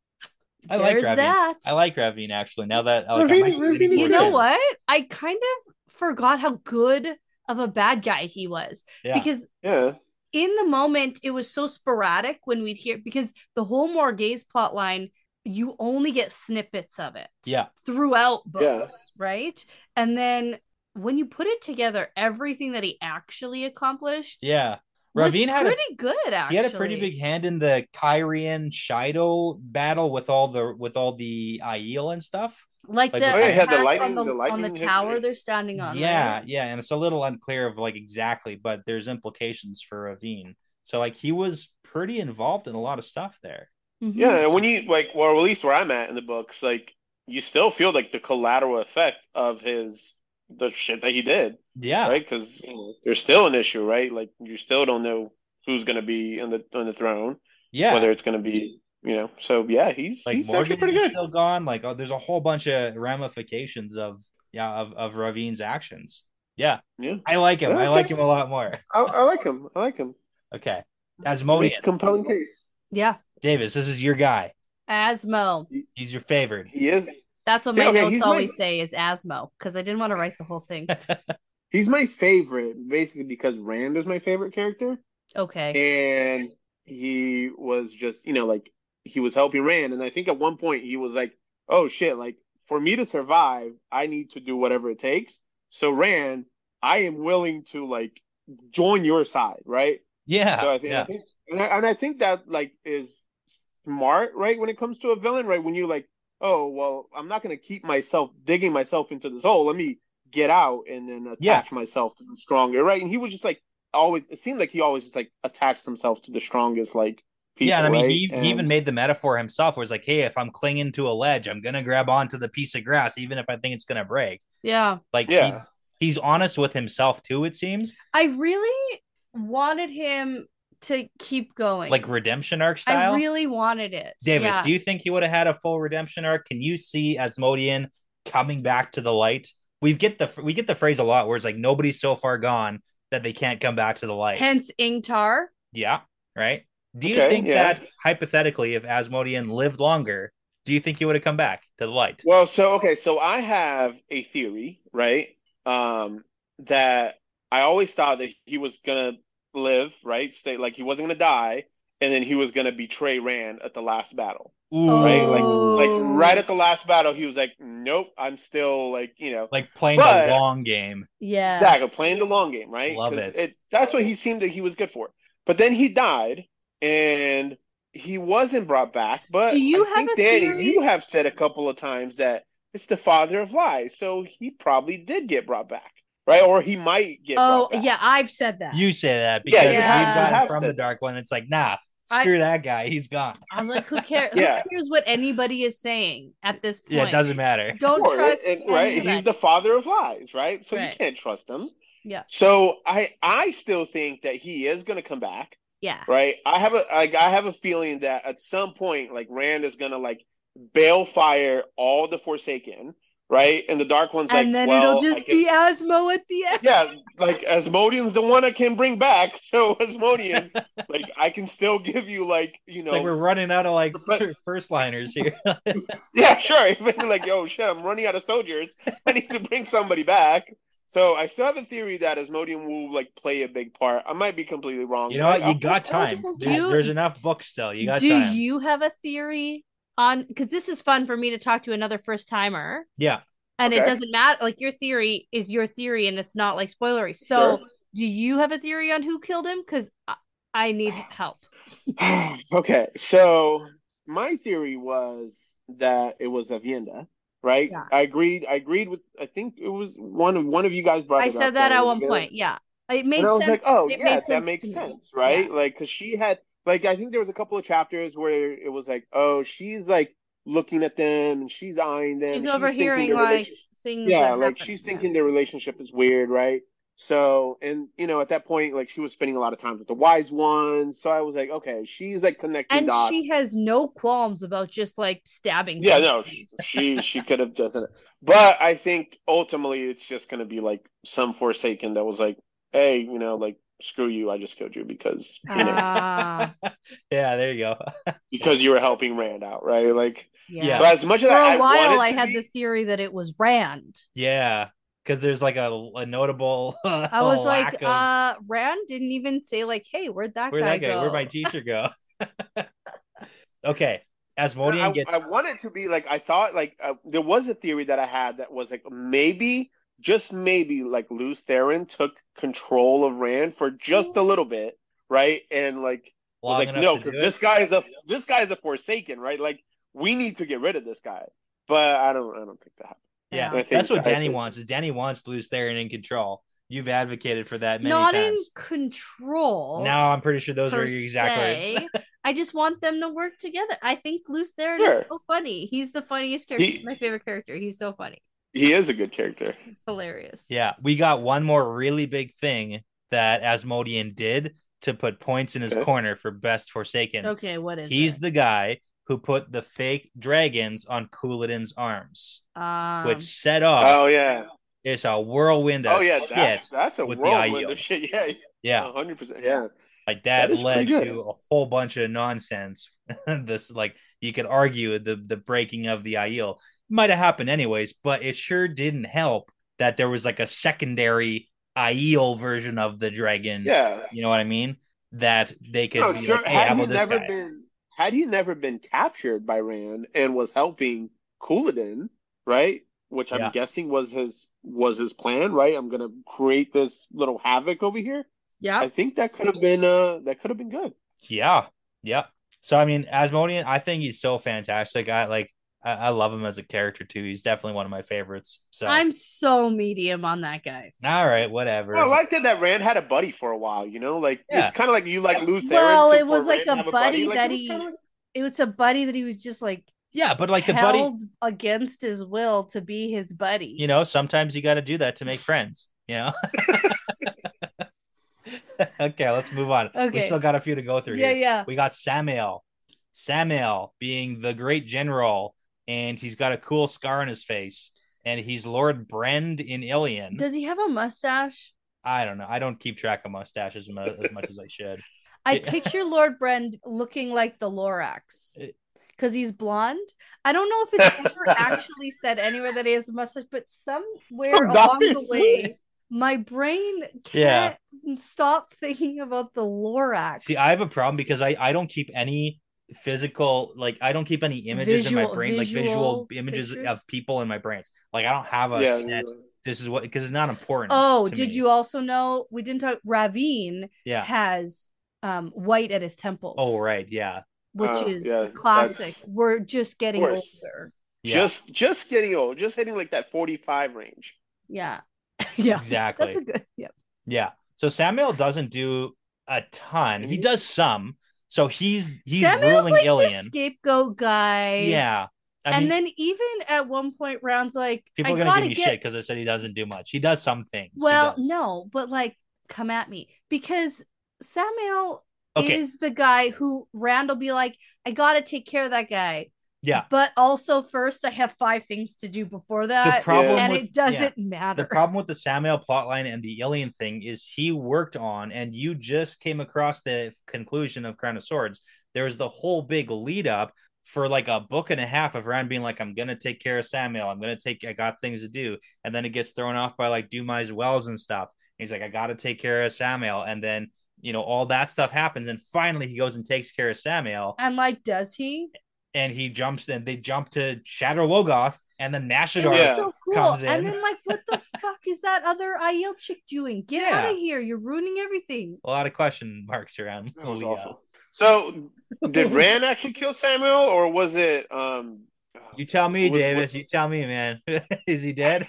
Speaker 3: I
Speaker 1: like
Speaker 3: Ravine.
Speaker 1: That.
Speaker 3: I like Ravine, actually. Now that
Speaker 1: Ravine, you know what? I kind of forgot how good of a bad guy he was.
Speaker 3: Yeah.
Speaker 1: Because in the moment, it was so sporadic when we'd hear, because the whole Morghese plotline, you only get snippets of it.
Speaker 3: Yeah.
Speaker 1: Throughout books, right? And then when you put it together, everything that he actually accomplished.
Speaker 3: Yeah. Ravine had
Speaker 1: pretty good, actually.
Speaker 3: He had a pretty big hand in the Kyrian Shido battle with all the Aiel and stuff.
Speaker 1: Like the
Speaker 2: had the lightning,
Speaker 1: on the tower they're standing on.
Speaker 3: Yeah,
Speaker 1: right?
Speaker 3: Yeah, and it's a little unclear of like exactly, but there's implications for Ravine. So like he was pretty involved in a lot of stuff there.
Speaker 2: Yeah, and when you at least where I'm at in the books, like you still feel like the collateral effect of the shit that he did.
Speaker 3: Yeah.
Speaker 2: Right? Because there's still an issue, right? Like you still don't know who's going to be on the throne.
Speaker 3: Yeah.
Speaker 2: Whether it's going to be, So yeah, he's actually pretty good.
Speaker 3: Still gone. Like there's a whole bunch of ramifications of Ravine's actions. Yeah.
Speaker 2: Yeah.
Speaker 3: I like him.
Speaker 2: Okay.
Speaker 3: I like him a lot more.
Speaker 2: I like him.
Speaker 3: Okay. Asmodean.
Speaker 2: Compelling case.
Speaker 1: Yeah.
Speaker 3: Deyvis, this is your guy.
Speaker 1: Asmo.
Speaker 3: He's your favorite.
Speaker 2: He is.
Speaker 1: That's what my notes always say is Asmo, because I didn't want to write the whole thing.
Speaker 2: He's my favorite, basically because Rand is my favorite character.
Speaker 1: Okay.
Speaker 2: And he was just, he was helping Rand. And I think at one point he was like, oh shit, like for me to survive, I need to do whatever it takes. So Rand, I am willing to like join your side, right?
Speaker 3: Yeah.
Speaker 2: So I think, and I think that like is smart, right? When it comes to a villain, right? When you're like, oh well, I'm not gonna keep myself digging myself into this hole. Let me get out and then attach myself to the stronger, right? And he was just like always. It seemed like he always just like attached himself to the strongest, like people.
Speaker 3: Yeah, and I mean,
Speaker 2: right?
Speaker 3: he even made the metaphor himself. Where it's like, hey, if I'm clinging to a ledge, I'm gonna grab onto the piece of grass, even if I think it's gonna break.
Speaker 1: Yeah,
Speaker 3: like he's honest with himself too. It seems.
Speaker 1: I really wanted him to keep going,
Speaker 3: like redemption arc style.
Speaker 1: I really wanted it.
Speaker 3: Deyvis, do you think he would have had a full redemption arc? Can you see Asmodean coming back to the light? We get the phrase a lot where it's like nobody's so far gone that they can't come back to the light.
Speaker 1: Hence Ingtar.
Speaker 3: Yeah, right. Do you think that hypothetically, if Asmodean lived longer, do you think he would have come back to the light?
Speaker 2: Well, so I have a theory, right? That I always thought that he was gonna live, right? Stay, like he wasn't gonna die, and then he was gonna betray Rand at the last battle.
Speaker 3: Ooh.
Speaker 2: Right? Like right at the last battle, he was like, nope, I'm still like,
Speaker 3: like playing the long game.
Speaker 1: Yeah.
Speaker 2: Exactly, playing the long game, right?
Speaker 3: Love it.
Speaker 2: That's what he seemed that he was good for. But then he died and he wasn't brought back. But I think, Danny, you have said a couple of times that it's the father of lies. So he probably did get brought back. Right? Or he might get brought back.
Speaker 1: Yeah, I've said that.
Speaker 3: You say that because we've gotten from the Dark One. It's like, nah, screw that guy. He's gone.
Speaker 1: I was like, who cares? Who cares what anybody is saying at this point?
Speaker 3: Yeah, it doesn't matter.
Speaker 1: Don't trust
Speaker 2: right? He's the father of lies, right? So you can't trust him.
Speaker 1: Yeah.
Speaker 2: So I still think that he is going to come back.
Speaker 1: Yeah.
Speaker 2: Right. I have a feeling that at some point, like Rand is going to like balefire all the Forsaken. Right, and the Dark One's like,
Speaker 1: and then it'll just be Asmo at the end.
Speaker 2: Yeah, like Asmodean's the one I can bring back. So Asmodean, like I can still give you like
Speaker 3: It's like we're running out of like first liners here.
Speaker 2: Yeah, sure. Like, oh shit, I'm running out of soldiers. I need to bring somebody back. So I still have a theory that Asmodean will like play a big part. I might be completely wrong.
Speaker 3: You know what? You got time. There's enough books still. You got time.
Speaker 1: Do you have a theory? Because this is fun for me to talk to another first timer.
Speaker 3: Yeah.
Speaker 1: And it doesn't matter. Like your theory is your theory and it's not like spoilery. So do you have a theory on who killed him? Because I need help.
Speaker 2: Okay. So my theory was that it was Avienda, right? Yeah. I agreed with, I think it was one of you guys brought it up.
Speaker 1: I said that at one point. Yeah. It made sense.
Speaker 2: I was like, oh, that makes sense, right? Yeah. Like, because she had, like, I think there was a couple of chapters where it was like, oh, she's like looking at them and she's eyeing them.
Speaker 1: She's overhearing like things.
Speaker 2: Yeah, like she's thinking their relationship is weird, right? So, and at that point, like she was spending a lot of time with the wise ones. So I was like, okay, she's like connecting dots.
Speaker 1: And she has no qualms about just like stabbing.
Speaker 2: Yeah, no, she could have done it. But I think ultimately it's just going to be like some Forsaken that was like, hey, like, screw you, I just killed you because
Speaker 3: yeah, there you go.
Speaker 2: Because you were helping Rand out, right? Like,
Speaker 1: yeah.
Speaker 2: So as much as
Speaker 1: for a while I had the theory that it was Rand.
Speaker 3: Yeah, because there's like a notable
Speaker 1: I was like, Rand didn't even say like, hey, where'd that guy go?
Speaker 3: Where'd my teacher go? Okay, Asmodean gets.
Speaker 2: I want it to be like, I thought like there was a theory that I had that was like maybe, just maybe, like Luz Theron took control of Rand for just a little bit, right? And like was like, no, because this guy is a Forsaken, right? Like we need to get rid of this guy. But I don't think that happened.
Speaker 3: Yeah, that's what Danny wants. Is Danny wants Luz Theron in control. You've advocated for that many times.
Speaker 1: Not in control.
Speaker 3: No, I'm pretty sure those are your exact words.
Speaker 1: I just want them to work together. I think Luz Theron is so funny. He's the funniest character. He's my favorite character. He's so funny.
Speaker 2: He is a good character.
Speaker 1: He's hilarious.
Speaker 3: Yeah, we got one more really big thing that Asmodean did to put points in his corner for best Forsaken.
Speaker 1: Okay, what is
Speaker 3: He's the guy who put the fake dragons on Couladin's arms, which set off.
Speaker 2: Oh yeah,
Speaker 3: it's a whirlwind.
Speaker 2: Oh yeah, that's a whirlwind of shit. Yeah, 100%. Yeah,
Speaker 3: like that led to a whole bunch of nonsense. This, like, you could argue the breaking of the Aiel might have happened anyways, but it sure didn't help that there was like a secondary Aiel version of the dragon.
Speaker 2: Yeah,
Speaker 3: you know what I mean? That they could
Speaker 2: be like, hey,
Speaker 3: how about this guy?
Speaker 2: had he never been captured by Rand and was helping Couladin, right? Which I'm guessing was his plan, right? I'm gonna create this little havoc over here.
Speaker 1: Yeah,
Speaker 2: I think that could have been good.
Speaker 3: Yeah, yeah. So I mean, Asmodean, I think he's so fantastic. I love him as a character too. He's definitely one of my favorites. So
Speaker 1: I'm so medium on that guy.
Speaker 3: All right, whatever.
Speaker 2: I liked it that Rand had a buddy for a while. Like it's kind of like you like Luther.
Speaker 1: Well, it was like a buddy that it was a buddy that he was just like.
Speaker 3: Yeah, but like the buddy
Speaker 1: against his will to be his buddy.
Speaker 3: Sometimes you got to do that to make friends. Okay, let's move on. Okay. We still got a few to go through here.
Speaker 1: Yeah.
Speaker 3: We got Samael being the great general, and he's got a cool scar on his face, and he's Lord Brend in Ilion.
Speaker 1: Does he have a mustache?
Speaker 3: I don't know. I don't keep track of mustaches as much as I should.
Speaker 1: I picture Lord Brend looking like the Lorax because he's blonde. I don't know if it's ever actually said anywhere that he has a mustache, but somewhere along the way, my brain can't stop thinking about the Lorax.
Speaker 3: See, I have a problem because I don't keep any physical, I don't keep any images in my brain, visual images pictures of people in my brains. I don't have a set. This is because it's not important.
Speaker 1: Oh, did you also know we didn't talk? Ravine has white at his temples.
Speaker 3: Oh, right, yeah.
Speaker 1: Which is classic. We're just getting older.
Speaker 2: Yeah. Just getting old. Just hitting that 45 range.
Speaker 1: Yeah. Yeah,
Speaker 3: exactly.
Speaker 1: That's a good.
Speaker 3: Yeah. So Samael doesn't do a ton. He does some. So he's
Speaker 1: Samuel's
Speaker 3: ruling Ilion.
Speaker 1: The scapegoat guy.
Speaker 3: Yeah.
Speaker 1: I mean, then even at one point, Round's like,
Speaker 3: people are gonna give me shit because I said he doesn't do much. He does some things.
Speaker 1: Well, no, but come at me because Samael is the guy who Rand will be like, I gotta take care of that guy.
Speaker 3: Yeah.
Speaker 1: But also first I have 5 things to do before that. It doesn't matter.
Speaker 3: The problem with the Samael plotline and the Ilion thing is he worked on, and you just came across the conclusion of Crown of Swords. There was the whole big lead up for a book and a half of Rand being like, I'm gonna take care of Samael. I got things to do. And then it gets thrown off by Dumai's wells and stuff. And he's like, I gotta take care of Samael. And then all that stuff happens, and finally he goes and takes care of Samael.
Speaker 1: And does he?
Speaker 3: And he jumps, and they jump to Shadow Logoth, and then Nashadar
Speaker 1: so cool. comes in. And then what the fuck is that other Aiel chick doing? Get out of here. You're ruining everything.
Speaker 3: A lot of question marks around.
Speaker 2: That was awful. So did Rand actually kill Samael, or was it
Speaker 3: you tell me, Deyvis. You tell me, man. Is he dead?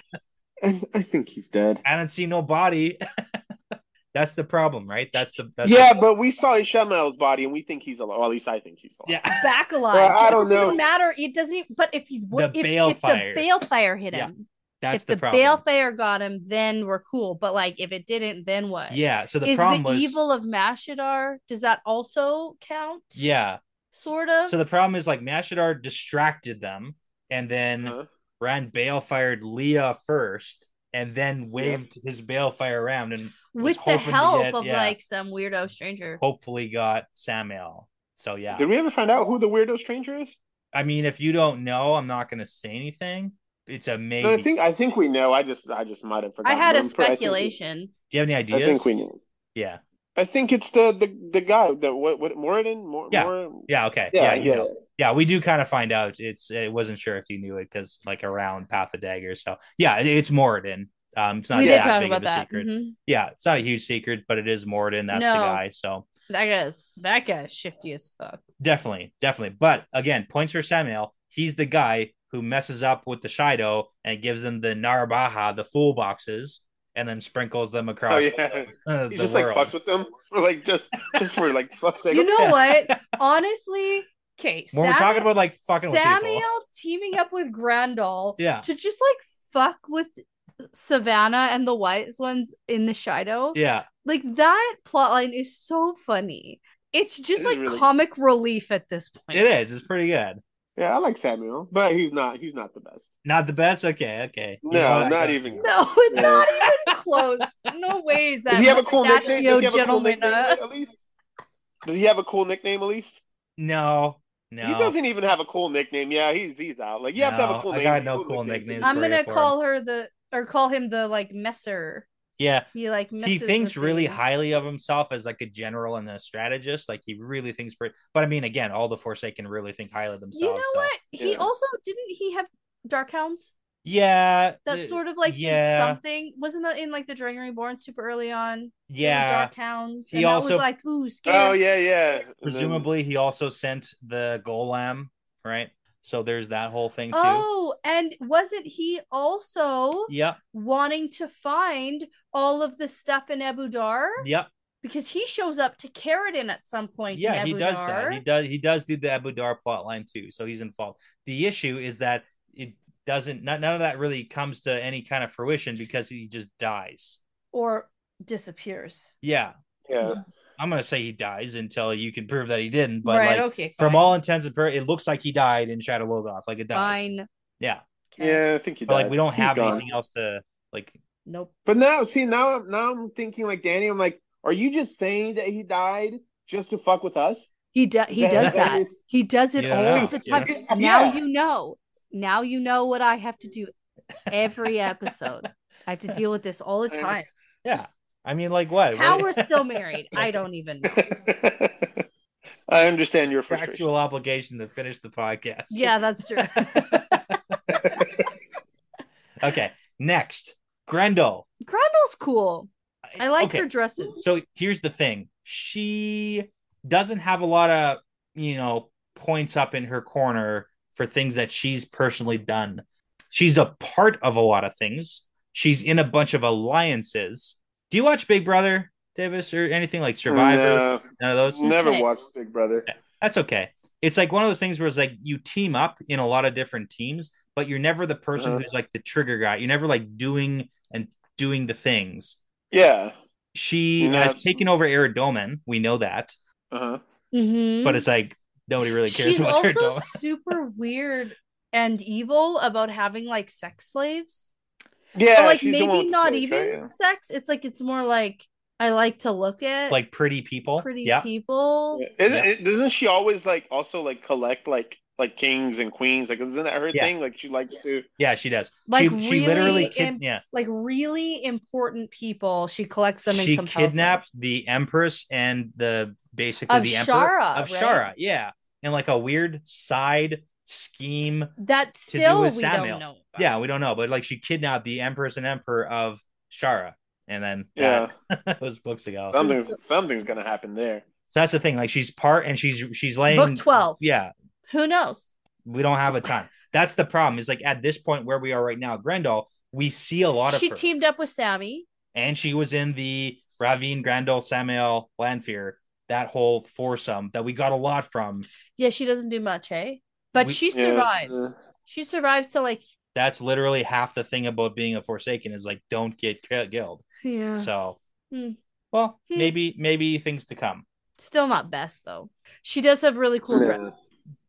Speaker 2: I think he's dead.
Speaker 3: I don't see no body. That's the problem, right?
Speaker 2: But we saw Ishmael's body, and we think he's alive. Well, at least I think he's alive.
Speaker 1: Yeah, back alive.
Speaker 2: Well, I don't know.
Speaker 1: It doesn't matter. It doesn't. But if he's
Speaker 3: the
Speaker 1: balefire hit him,
Speaker 3: that's
Speaker 1: if the balefire got him, then we're cool. But if it didn't, then what?
Speaker 3: Yeah. So the problem was
Speaker 1: evil of Mashadar. Does that also count?
Speaker 3: Yeah,
Speaker 1: sort of.
Speaker 3: So the problem is Mashadar distracted them, and then Rand balefired Leah first. And then waved his balefire around, and
Speaker 1: with the help of some weirdo stranger,
Speaker 3: hopefully got Samael. So yeah.
Speaker 2: Did we ever find out who the weirdo stranger is?
Speaker 3: I mean, if you don't know, I'm not going to say anything. It's a maybe.
Speaker 2: No, I think we know. I just might have forgotten.
Speaker 1: I had a speculation.
Speaker 3: Do you have any ideas?
Speaker 2: I think we knew.
Speaker 3: Yeah.
Speaker 2: I think it's the guy that what Moradin.
Speaker 3: Yeah. Okay. Yeah. We do kind of find out. It wasn't sure if you knew it because around Path of Daggers. So yeah, it's Moradin. It's not that big of a secret. Mm-hmm. Yeah, it's not a huge secret, but it is Moradin. That's the guy. So
Speaker 1: that guy's shifty as fuck.
Speaker 3: Definitely. But again, points for Samael. He's the guy who messes up with the Shido and gives them the Narabaha, the fool boxes, and then sprinkles them across.
Speaker 2: He just
Speaker 3: world.
Speaker 2: fucks with them for just for fuck's sake.
Speaker 1: You know what? Honestly, okay.
Speaker 3: When we're talking about fucking with people.
Speaker 1: Samael teaming up with Grandal, to just fuck with Savannah and the Wise Ones in the Shido.
Speaker 3: Yeah,
Speaker 1: that plotline is so funny. It's just really comic relief at this point.
Speaker 3: It is. It's pretty good.
Speaker 2: Yeah, I like Samael, but he's not the best.
Speaker 3: Not the best? Okay.
Speaker 2: No, not even.
Speaker 1: No, not even close. No ways.
Speaker 2: Does he have a cool nickname? Does he have a cool nickname at least? Does he have a cool nickname at least?
Speaker 3: No.
Speaker 2: He doesn't even have a cool nickname. Yeah, he's out. You have to have a cool name.
Speaker 3: I got no cool nicknames.
Speaker 1: I'm gonna call him the Messer.
Speaker 3: Yeah.
Speaker 1: He
Speaker 3: thinks really highly of himself as like a general and a strategist. Like he really thinks, but I mean, again, all the Forsaken really think highly of themselves.
Speaker 1: You know what? He also didn't he have Dark Hounds?
Speaker 3: Yeah.
Speaker 1: That sort of like did something. Wasn't that in like the Dragon Reborn super early on?
Speaker 3: Yeah.
Speaker 1: Dark Hounds.
Speaker 3: He also
Speaker 1: was like, ooh, scared.
Speaker 2: Oh yeah.
Speaker 3: Presumably he also sent the Golem, right? So there's that whole thing too.
Speaker 1: Oh, and wasn't he also wanting to find all of the stuff in Abu Dar?
Speaker 3: Yep.
Speaker 1: Because he shows up to Carradine at some point.
Speaker 3: Yeah, he does that. He does do the Abu Dar plotline too, so he's involved. The issue is that it doesn't. None of that really comes to any kind of fruition because he just dies
Speaker 1: or disappears.
Speaker 3: Yeah. I'm gonna say he dies until you can prove that he didn't. But
Speaker 1: right, like, okay,
Speaker 3: from all intents and purposes, it looks like he died in Shadow Logoth. Like it does.
Speaker 1: Fine.
Speaker 3: Yeah.
Speaker 2: Okay. Yeah, I think he died.
Speaker 3: But like we don't have anything else to like.
Speaker 1: Nope.
Speaker 2: But now I'm thinking like Danny. I'm like, are you just saying that he died just to fuck with us?
Speaker 1: He does that. He does it all the time. Yeah. Now you know what I have to do every episode. I have to deal with this all the time.
Speaker 3: Yeah. I mean, like what?
Speaker 1: How we're still married? I don't even know.
Speaker 2: I understand your frustration.
Speaker 3: Actual obligation to finish the podcast.
Speaker 1: Yeah, that's true.
Speaker 3: Okay, next, Grendel.
Speaker 1: Grendel's cool. I like her dresses.
Speaker 3: So here's the thing: she doesn't have a lot of points up in her corner for things that she's personally done. She's a part of a lot of things. She's in a bunch of alliances. Do you watch Big Brother, Deyvis, or anything like Survivor?
Speaker 2: No,
Speaker 3: none of those?
Speaker 2: Never watched Big Brother.
Speaker 3: Yeah, that's okay. It's like one of those things where it's like you team up in a lot of different teams, but you're never the person who's like the trigger guy. You're never like doing the things.
Speaker 2: Yeah.
Speaker 3: She has taken over Eridomen. We know that.
Speaker 1: Mm-hmm.
Speaker 3: But it's like nobody really cares about Eridomen. She's also
Speaker 1: super weird and evil about having like sex slaves.
Speaker 2: Yeah,
Speaker 1: but like maybe not even sex. It's like it's more like I like to look at
Speaker 3: like pretty people.
Speaker 1: People.
Speaker 2: Doesn't she always like also like collect like kings and queens? Like isn't that her thing? Like she likes to.
Speaker 3: Yeah, she does.
Speaker 1: Like
Speaker 3: she literally
Speaker 1: like really important people. She collects them.
Speaker 3: She
Speaker 1: and
Speaker 3: kidnaps the Empress and the Emperor of Shara. Yeah, and like a weird side scheme
Speaker 1: that still we don't know about.
Speaker 3: Yeah, we don't know, but like she kidnapped the Empress and Emperor of Shara, and then that was books ago.
Speaker 2: Something's gonna happen there.
Speaker 3: So that's the thing. Like she's laying
Speaker 1: book 12.
Speaker 3: Yeah,
Speaker 1: who knows?
Speaker 3: We don't have a ton. That's the problem. Is like at this point where we are right now, Grendel, we see a lot of her.
Speaker 1: She teamed up with Sammy,
Speaker 3: and she was in the Ravine, Grendel, Samael, Lanfear, that whole foursome that we got a lot from.
Speaker 1: Yeah, she doesn't do much, but she survives. Yeah. She survives to like.
Speaker 3: That's literally half the thing about being a Forsaken is like don't get killed.
Speaker 1: Yeah.
Speaker 3: So, well, maybe things to come.
Speaker 1: Still not best though. She does have really cool dresses.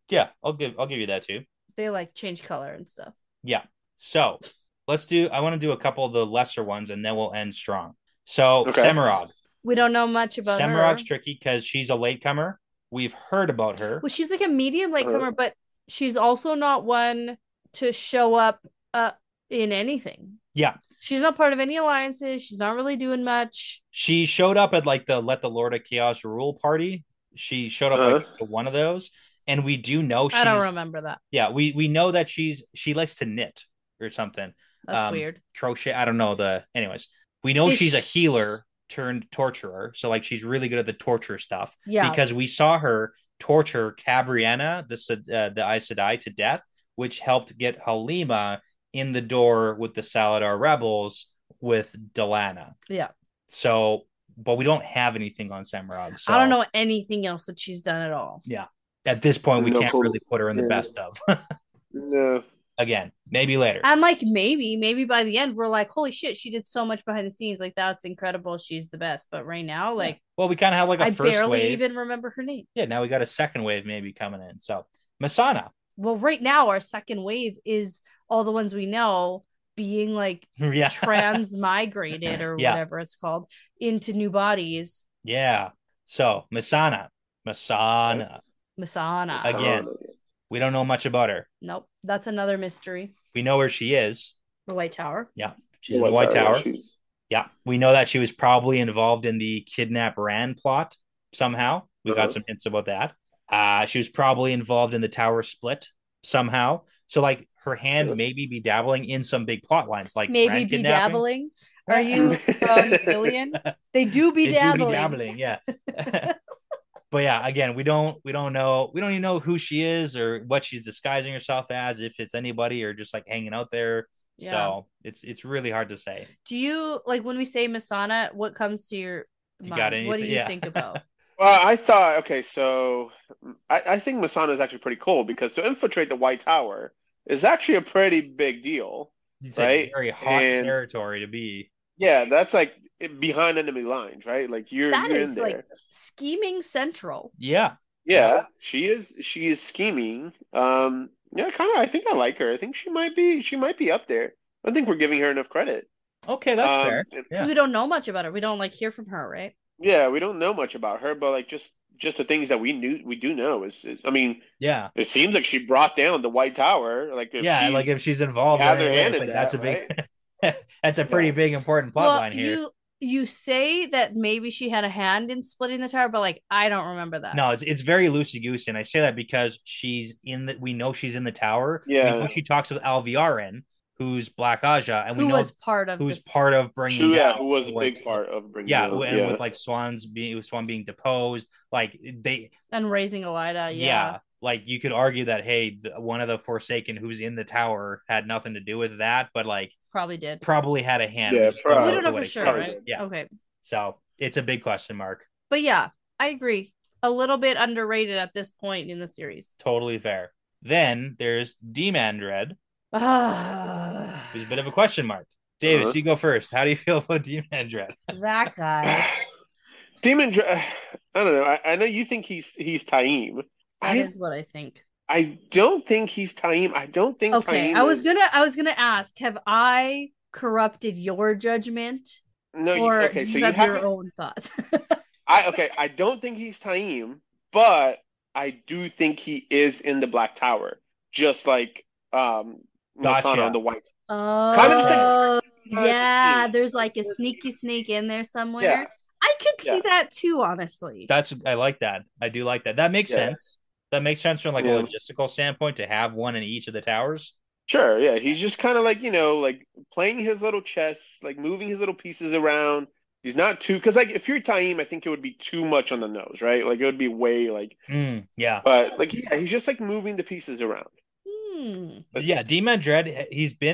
Speaker 3: Yeah, I'll give you that too.
Speaker 1: They like change color and stuff.
Speaker 3: Yeah. So I want to do a couple of the lesser ones and then we'll end strong. So Semirhage.
Speaker 1: We don't know much about her.
Speaker 3: Semirhage's tricky because she's a latecomer. We've heard about her.
Speaker 1: Well, she's like a medium latecomer, but she's also not one to show up in anything.
Speaker 3: Yeah.
Speaker 1: She's not part of any alliances. She's not really doing much.
Speaker 3: She showed up at like the Let the Lord of Chaos Rule party. She showed up like to one of those. And we do know
Speaker 1: I don't remember that.
Speaker 3: Yeah, we know that she likes to knit or something.
Speaker 1: That's weird.
Speaker 3: Crochet. I don't know anyways. We know she's a healer turned torturer. So like she's really good at the torture stuff.
Speaker 1: Yeah.
Speaker 3: Because we saw her torture Cabriana, the Aes Sedai, to death, which helped get Halima in the door with the Saladar rebels with Delana.
Speaker 1: Yeah.
Speaker 3: So, but we don't have anything on Semirhage. So
Speaker 1: I don't know anything else that she's done at all.
Speaker 3: Yeah. At this point, we can't really put her in the best of.
Speaker 2: No.
Speaker 3: Again, maybe later.
Speaker 1: And like maybe by the end, we're like, holy shit, she did so much behind the scenes. Like that's incredible. She's the best. But right now, like,
Speaker 3: well, we kind of have like a first wave. I barely
Speaker 1: even remember her name.
Speaker 3: Yeah, now we got a second wave maybe coming in. So Masana.
Speaker 1: Well, right now our second wave is all the ones we know being like transmigrated or whatever it's called into new bodies.
Speaker 3: Yeah. So Masana. Again, we don't know much about her.
Speaker 1: Nope. That's another mystery.
Speaker 3: We know where she is.
Speaker 1: The White Tower.
Speaker 3: Yeah. She's in the White Tower. Yeah, we know that she was probably involved in the kidnap Rand plot somehow. We got some hints about that. She was probably involved in the tower split somehow. So like her hand maybe be dabbling in some big plot lines, like
Speaker 1: maybe be dabbling. Are you Alien? They do be dabbling.
Speaker 3: Yeah. But yeah, again, we don't know. We don't even know who she is or what she's disguising herself as, if it's anybody or just like hanging out there. Yeah. So it's really hard to say.
Speaker 1: Do you like when we say Masana, what comes to your mind? What do you think about?
Speaker 2: Well, I thought, okay, so I think Masana is actually pretty cool because to infiltrate the White Tower is actually a pretty big deal. It's right?
Speaker 3: A very hot territory to be.
Speaker 2: Yeah, that's like behind enemy lines, right? Like you're in there. Like
Speaker 1: scheming central.
Speaker 3: Yeah.
Speaker 2: Yeah, she is scheming. Yeah, kind of. I think I like her. I think she might be up there. I think we're giving her enough credit.
Speaker 3: Okay, that's fair.
Speaker 1: Because we don't know much about her. We don't like hear from her, right?
Speaker 2: Yeah, we don't know much about her, but like just the things that we do know is I mean,
Speaker 3: yeah,
Speaker 2: it seems like she brought down the White Tower. Like
Speaker 3: if she's involved,
Speaker 2: has her hand in that,
Speaker 3: that's a big, right? That's a pretty big important plot line here.
Speaker 1: You say that maybe she had a hand in splitting the tower, but like I don't remember that.
Speaker 3: No, it's very loosey goosey, and I say that because we know she's in the tower.
Speaker 2: Yeah,
Speaker 3: we know she talks with Alviarin, who's Black Aja, and we know
Speaker 1: was part of
Speaker 3: bringing.
Speaker 2: Yeah, who was a big part of bringing.
Speaker 3: Yeah, and with like Swan being deposed, like
Speaker 1: and raising Elida. Yeah,
Speaker 3: like you could argue that one of the Forsaken who's in the tower had nothing to do with that, but like probably had a hand.
Speaker 2: Yeah,
Speaker 1: we don't know for sure, right?
Speaker 3: Yeah.
Speaker 1: Okay.
Speaker 3: So it's a big question mark.
Speaker 1: But yeah, I agree. A little bit underrated at this point in the series.
Speaker 3: Totally fair. Then there's D-Man-Dread. Who's a bit of a question mark. Deyvis, you go first. How do you feel about D-Man-Dread?
Speaker 1: That guy.
Speaker 2: D-Man-Dread, I don't know. I know you think he's Taim.
Speaker 1: That is what I think.
Speaker 2: I don't think he's Taim. I don't think.
Speaker 1: Okay,
Speaker 2: Taim
Speaker 1: I was gonna ask, have I corrupted your judgment?
Speaker 2: No,
Speaker 1: okay. So you have your own thoughts.
Speaker 2: I don't think he's Taim, but I do think he is in the Black Tower, just like Masana on the White.
Speaker 1: Oh, kind of yeah. There's like a sneak in there somewhere. Yeah. I could see that too, honestly.
Speaker 3: I like that. I do like that. That makes sense. That makes sense from like a logistical standpoint to have one in each of the towers.
Speaker 2: Sure, yeah. He's just kind of like, like playing his little chess, like moving his little pieces around. He's not too, because like if you're Taim, I think it would be too much on the nose, right? Like it would be way like,
Speaker 3: yeah.
Speaker 2: But like, he's just like moving the pieces around.
Speaker 3: Yeah, D-Man-Dread,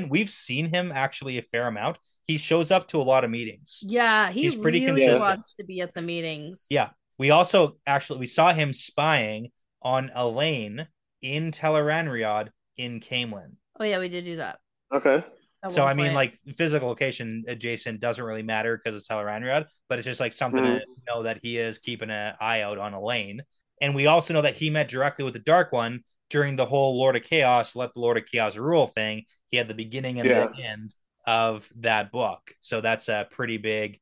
Speaker 3: we've seen him actually a fair amount. He shows up to a lot of meetings.
Speaker 1: Yeah, he's pretty really consistent. Wants to be at the meetings.
Speaker 3: Yeah, we also we saw him spying on Elaine in Tel'aran'rhiod in Caemlyn.
Speaker 1: Oh yeah, we did do that.
Speaker 2: Okay.
Speaker 3: So I mean, like physical location adjacent doesn't really matter because it's Tel'aran'rhiod, but it's just like something to know that he is keeping an eye out on Elaine. And we also know that he met directly with the Dark One during the whole Lord of Chaos, let the Lord of Chaos rule thing. He had the beginning and the end of that book. So that's a pretty big,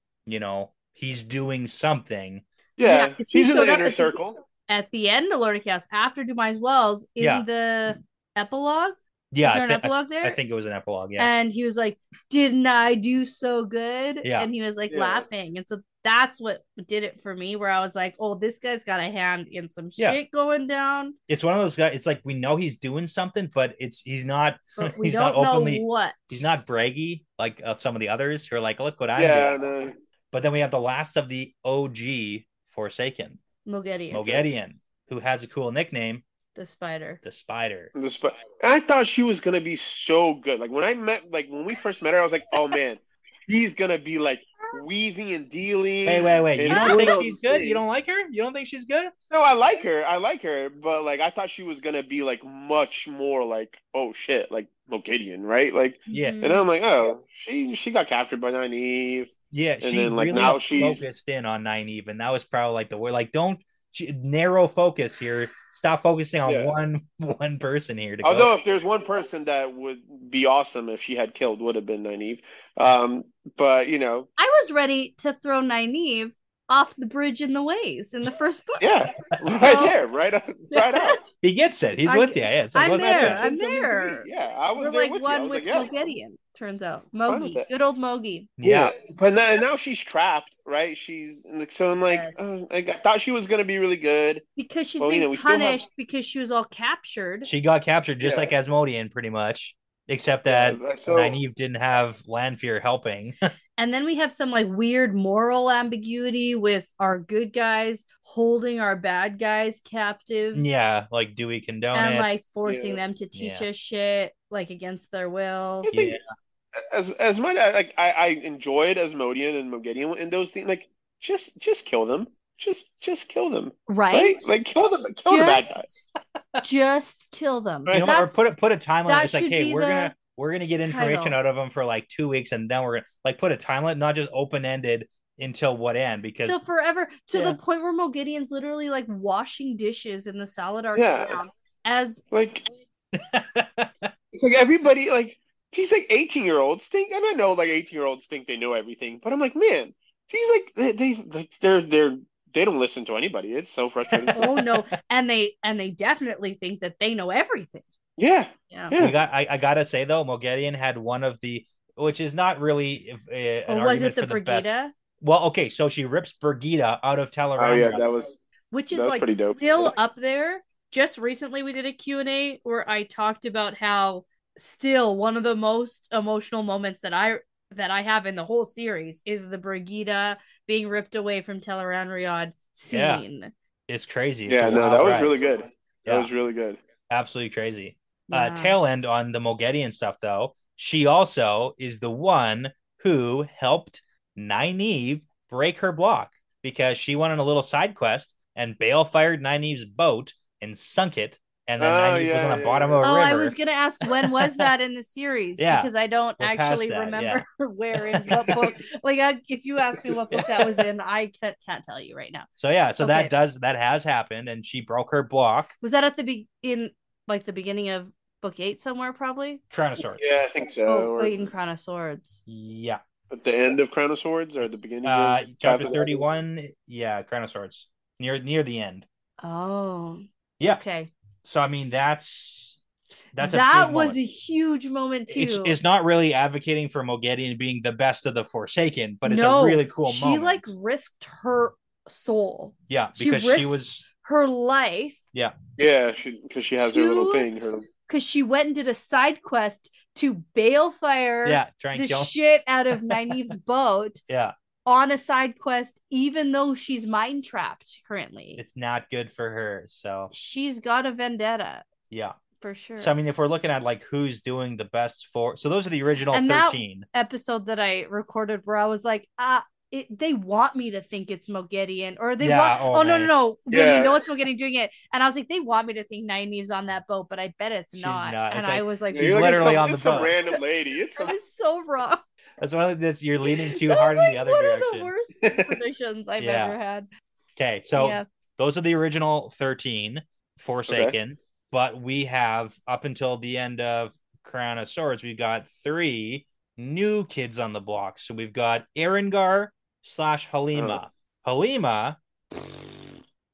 Speaker 3: he's doing something.
Speaker 2: Yeah, he's in the inner circle.
Speaker 1: At the end of Lord of Chaos, after Demise Wells, in the epilogue.
Speaker 3: Yeah,
Speaker 1: was there an epilogue there?
Speaker 3: I think it was an epilogue, yeah.
Speaker 1: And he was like, didn't I do so good?
Speaker 3: Yeah.
Speaker 1: And he was like laughing. And so that's what did it for me, where I was like, oh, this guy's got a hand in some shit going down.
Speaker 3: It's one of those guys, it's like we know he's doing something, but he's not
Speaker 1: we don't know what.
Speaker 3: He's not braggy like some of the others who are like, look what I'm doing. No. But then we have the last of the OG Forsaken. Moghedien, who has a cool nickname.
Speaker 1: The Spider.
Speaker 2: I thought she was gonna be so good. Like when we first met her, I was like, oh man, she's gonna be like weaving and dealing.
Speaker 3: Wait. You don't think she's good? You don't like her? You don't think she's good?
Speaker 2: No, I like her. But like I thought she was gonna be like much more like, oh shit, like Moghedien, right? Like and I'm like, oh, she got captured by Nynaeve.
Speaker 3: Yeah, and then like really now she's focused in on Nynaeve, and that was probably like the word. Like, narrow focus here. Stop focusing on one person here.
Speaker 2: Although if there's one person that would be awesome if she had killed, would have been Nynaeve. But I
Speaker 1: was ready to throw Nynaeve off the bridge in the ways in the first book.
Speaker 2: Yeah, right out.
Speaker 3: He gets it. He's with you. Yeah,
Speaker 1: I'm there.
Speaker 2: Yeah, I was
Speaker 1: We're
Speaker 2: there
Speaker 1: like
Speaker 2: with
Speaker 1: one
Speaker 2: you.
Speaker 1: with Moghedien. turns out. Mogi. Good old Mogi.
Speaker 2: Yeah. But now she's trapped, right? She's so I'm like, I thought she was going to be really good.
Speaker 1: Because she's being punished because she was all captured.
Speaker 3: She got captured just like Asmodean, pretty much. Except that Nynaeve didn't have Lanfear helping.
Speaker 1: And then we have some like weird moral ambiguity with our good guys holding our bad guys captive.
Speaker 3: Yeah, like do we condone it?
Speaker 1: And like forcing them to teach us shit like against their will.
Speaker 2: I think as much like I enjoyed Asmodean and Moghedien in those things, like just kill them. Just kill them.
Speaker 1: Right?
Speaker 2: Like kill them. Kill the bad guys.
Speaker 1: Just kill them.
Speaker 3: You know, or put a time limit. It's like, hey, we're gonna get information out of them for like 2 weeks, and then we're gonna like put a time limit, not just open ended until what end? Because
Speaker 1: till forever, to the point where Moghedien's literally like washing dishes in the Saladar camp as
Speaker 2: like it's like everybody like these like 18-year-olds think, and I know like 18-year-olds think they know everything, but I'm like, man, these they don't listen to anybody. It's so frustrating.
Speaker 1: Oh no, and they definitely think that they know everything.
Speaker 2: Yeah.
Speaker 3: I gotta say though, Moghedien had one of the, which is not really an argument
Speaker 1: was it the
Speaker 3: for the
Speaker 1: Brigida?
Speaker 3: best. Well, okay, so she rips Brigida out of Teleram.
Speaker 2: Oh yeah, that was
Speaker 1: like
Speaker 2: pretty dope.
Speaker 1: Still up there. Just recently we did a Q&A where I talked about how still one of the most emotional moments that I have in the whole series is the Brigida being ripped away from Tel'aran'rhiod scene.
Speaker 3: Yeah. It's crazy.
Speaker 2: That was really good. That was really good.
Speaker 3: Absolutely crazy. Tail end on the Moghedien stuff, though. She also is the one who helped Nynaeve break her block because she went on a little side quest and Bale fired Nynaeve's boat and sunk it. And then Nynaeve was on the bottom of a river.
Speaker 1: I was going to ask, when was that in the series? Because I don't actually remember where in what book. Like, if you ask me what book that was in, I can't tell you right now.
Speaker 3: So, that has happened, and she broke her block.
Speaker 1: Was that at the beginning of Book 8 somewhere, probably?
Speaker 3: Crown of Swords.
Speaker 2: Yeah, I think so.
Speaker 1: In Crown of Swords.
Speaker 3: Yeah.
Speaker 2: At the end of Crown of Swords or the beginning of
Speaker 3: chapter 31? Yeah, Crown of Swords. Near the end.
Speaker 1: Oh.
Speaker 3: Yeah.
Speaker 1: Okay.
Speaker 3: So I mean that
Speaker 1: was a huge moment too.
Speaker 3: It's not really advocating for Moghedien being the best of the Forsaken, but it's a really cool moment.
Speaker 1: She like risked her soul.
Speaker 3: Yeah, because she was
Speaker 1: her life.
Speaker 3: Yeah.
Speaker 2: Yeah, because she has her little thing.
Speaker 1: Because she went and did a side quest to balefire
Speaker 3: the
Speaker 1: shit out of Nynaeve's boat.
Speaker 3: Yeah.
Speaker 1: On a side quest, even though she's mind trapped currently.
Speaker 3: It's not good for her. So
Speaker 1: she's got a vendetta.
Speaker 3: Yeah.
Speaker 1: For sure.
Speaker 3: So I mean, if we're looking at like who's doing the best so those are the original 13.
Speaker 1: That episode that I recorded where I was like, they want me to think it's Moghedien, or they want no. Yeah. You know it's Moghedien doing it, and I was like, they want me to think Nynaeve's on that boat, but I bet it's not. And I was like,
Speaker 3: she's literally on the boat.
Speaker 2: Some random lady.
Speaker 1: I was so wrong.
Speaker 3: That's one of this. You're leaning too hard in the other direction.
Speaker 1: One of the worst predictions I've ever had.
Speaker 3: Okay, so those are the original 13 Forsaken, but we have up until the end of Crown of Swords, we've got 3 new kids on the block. So we've got Erengar / Halima. Halima.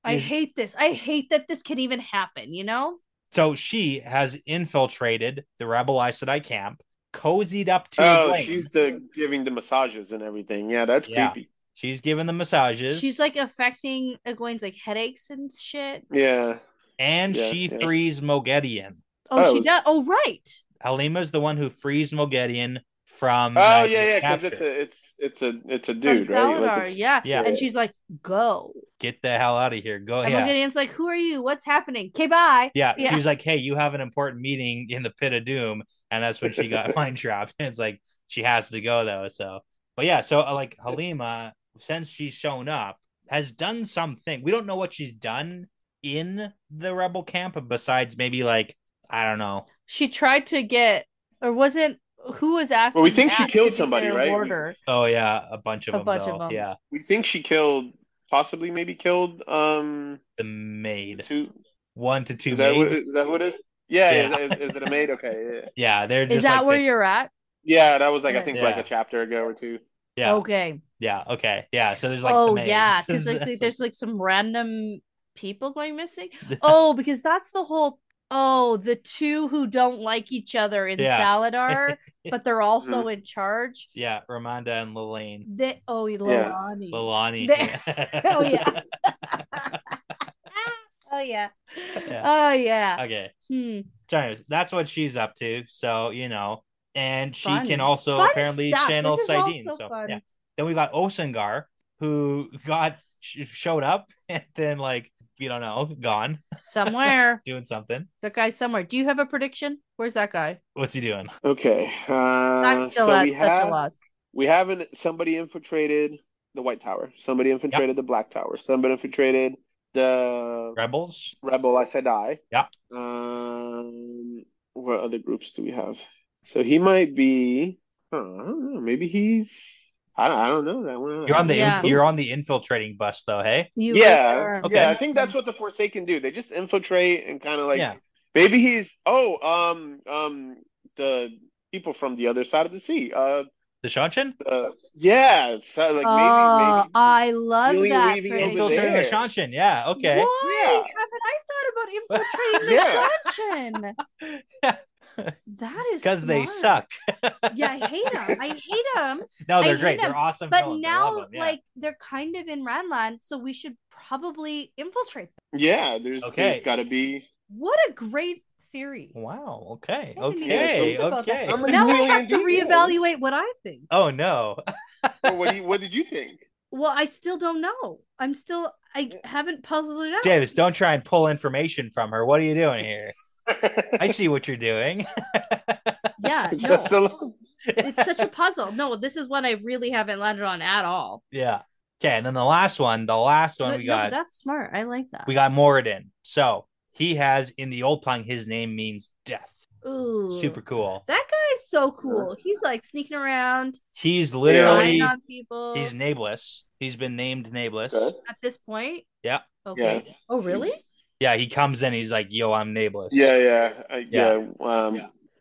Speaker 1: I hate this. I hate that this can even happen. You know.
Speaker 3: So she has infiltrated the Rebel Aes Sedai camp. Cozied up to
Speaker 2: she's giving the massages and everything. Yeah, that's creepy.
Speaker 3: She's giving the massages.
Speaker 1: She's like affecting Egwene's like headaches and shit.
Speaker 2: Yeah.
Speaker 3: And she frees Moghedien.
Speaker 1: She does. Oh, right.
Speaker 3: Halima's the one who frees Moghedien from
Speaker 2: because it's a dude,
Speaker 1: right?
Speaker 2: Like
Speaker 1: yeah. And she's like, go.
Speaker 3: Get the hell out of here. Go
Speaker 1: ahead. And Moghedien's like, who are you? What's happening? Okay, bye.
Speaker 3: Yeah. She was like, hey, you have an important meeting in the Pit of Doom. And that's when she got mind trapped. And it's like, she has to go though. So, but yeah, so like Halima, since she's shown up, has done something. We don't know what she's done in the rebel camp, besides maybe like, I don't know.
Speaker 1: She tried to get, or wasn't, who was asking?
Speaker 2: Well, we think she killed somebody, right?
Speaker 3: A bunch of them. Yeah.
Speaker 2: We think she possibly killed
Speaker 3: the maid. 1 to 2
Speaker 2: is that what it is? Yeah. Is it a maid? Okay.
Speaker 3: Yeah, they're just.
Speaker 1: Is that where you're at?
Speaker 2: Yeah, that was like I think like a chapter ago or 2.
Speaker 3: Yeah.
Speaker 1: Okay.
Speaker 3: Yeah. Okay. Yeah. So there's like. Oh the
Speaker 1: yeah, because there's like some random people going missing. Oh, because that's the whole. Oh, the 2 who don't like each other in Saladar. but they're also in charge.
Speaker 3: Yeah, Ramonda and Lilane.
Speaker 1: Lilani.
Speaker 3: Lilani.
Speaker 1: Oh yeah. Oh yeah. Oh yeah.
Speaker 3: Okay. So anyways, that's what she's up to. So, and she can also apparently channel Saidin. So fun. Yeah. Then we got Osengar, who showed up and then we don't know, gone
Speaker 1: somewhere
Speaker 3: doing something.
Speaker 1: That guy's somewhere. Do you have a prediction? Where's that guy?
Speaker 3: What's he doing?
Speaker 2: Okay.
Speaker 1: I'm still at such a loss.
Speaker 2: We haven't. Somebody infiltrated the White Tower. Somebody infiltrated the Black Tower. Somebody infiltrated the
Speaker 3: Rebels.
Speaker 2: Rebel Aes Sedai.
Speaker 3: Yeah.
Speaker 2: What other groups do we have? So he might be. I don't know. Maybe he's. I don't know that one.
Speaker 3: You're on the infiltrating bus though, hey?
Speaker 2: Yeah. I think that's what the Forsaken do. They just infiltrate and kind of maybe he's the people from the other side of the sea. The
Speaker 3: Shanshan?
Speaker 2: Yeah. So maybe
Speaker 1: I love that.
Speaker 3: Infiltrating the Shanshan. Yeah. Okay.
Speaker 1: Why haven't I thought about infiltrating the Shanshan? That is
Speaker 3: because they suck.
Speaker 1: Yeah, I hate them.
Speaker 3: No, they're great. They're awesome.
Speaker 1: But now, they're kind of in Ranland, so we should probably infiltrate them.
Speaker 2: Yeah, there's got to be.
Speaker 1: What a great theory!
Speaker 3: Wow. Okay.
Speaker 1: Now I have to reevaluate what I think.
Speaker 3: Oh no.
Speaker 2: Well, what did you think?
Speaker 1: Well, I still don't know. I haven't puzzled it out.
Speaker 3: Davis, don't try and pull information from her. What are you doing here? I see what you're doing.
Speaker 1: Yeah, no. It's such a puzzle. No, this is one I really haven't landed on at all.
Speaker 3: Yeah. Okay, and then the last one we got.
Speaker 1: That's smart. I like that.
Speaker 3: We got Moradin. So he has, in the old tongue, his name means death.
Speaker 1: Ooh.
Speaker 3: Super cool.
Speaker 1: That guy is so cool. He's sneaking around.
Speaker 3: He's literally
Speaker 1: on people.
Speaker 3: He's nameless. He's been named nameless.
Speaker 1: At this point?
Speaker 3: Yeah.
Speaker 1: Okay. Yeah. Oh, really?
Speaker 3: Yeah, he comes in. He's like, "Yo, I'm nameless."
Speaker 2: Yeah.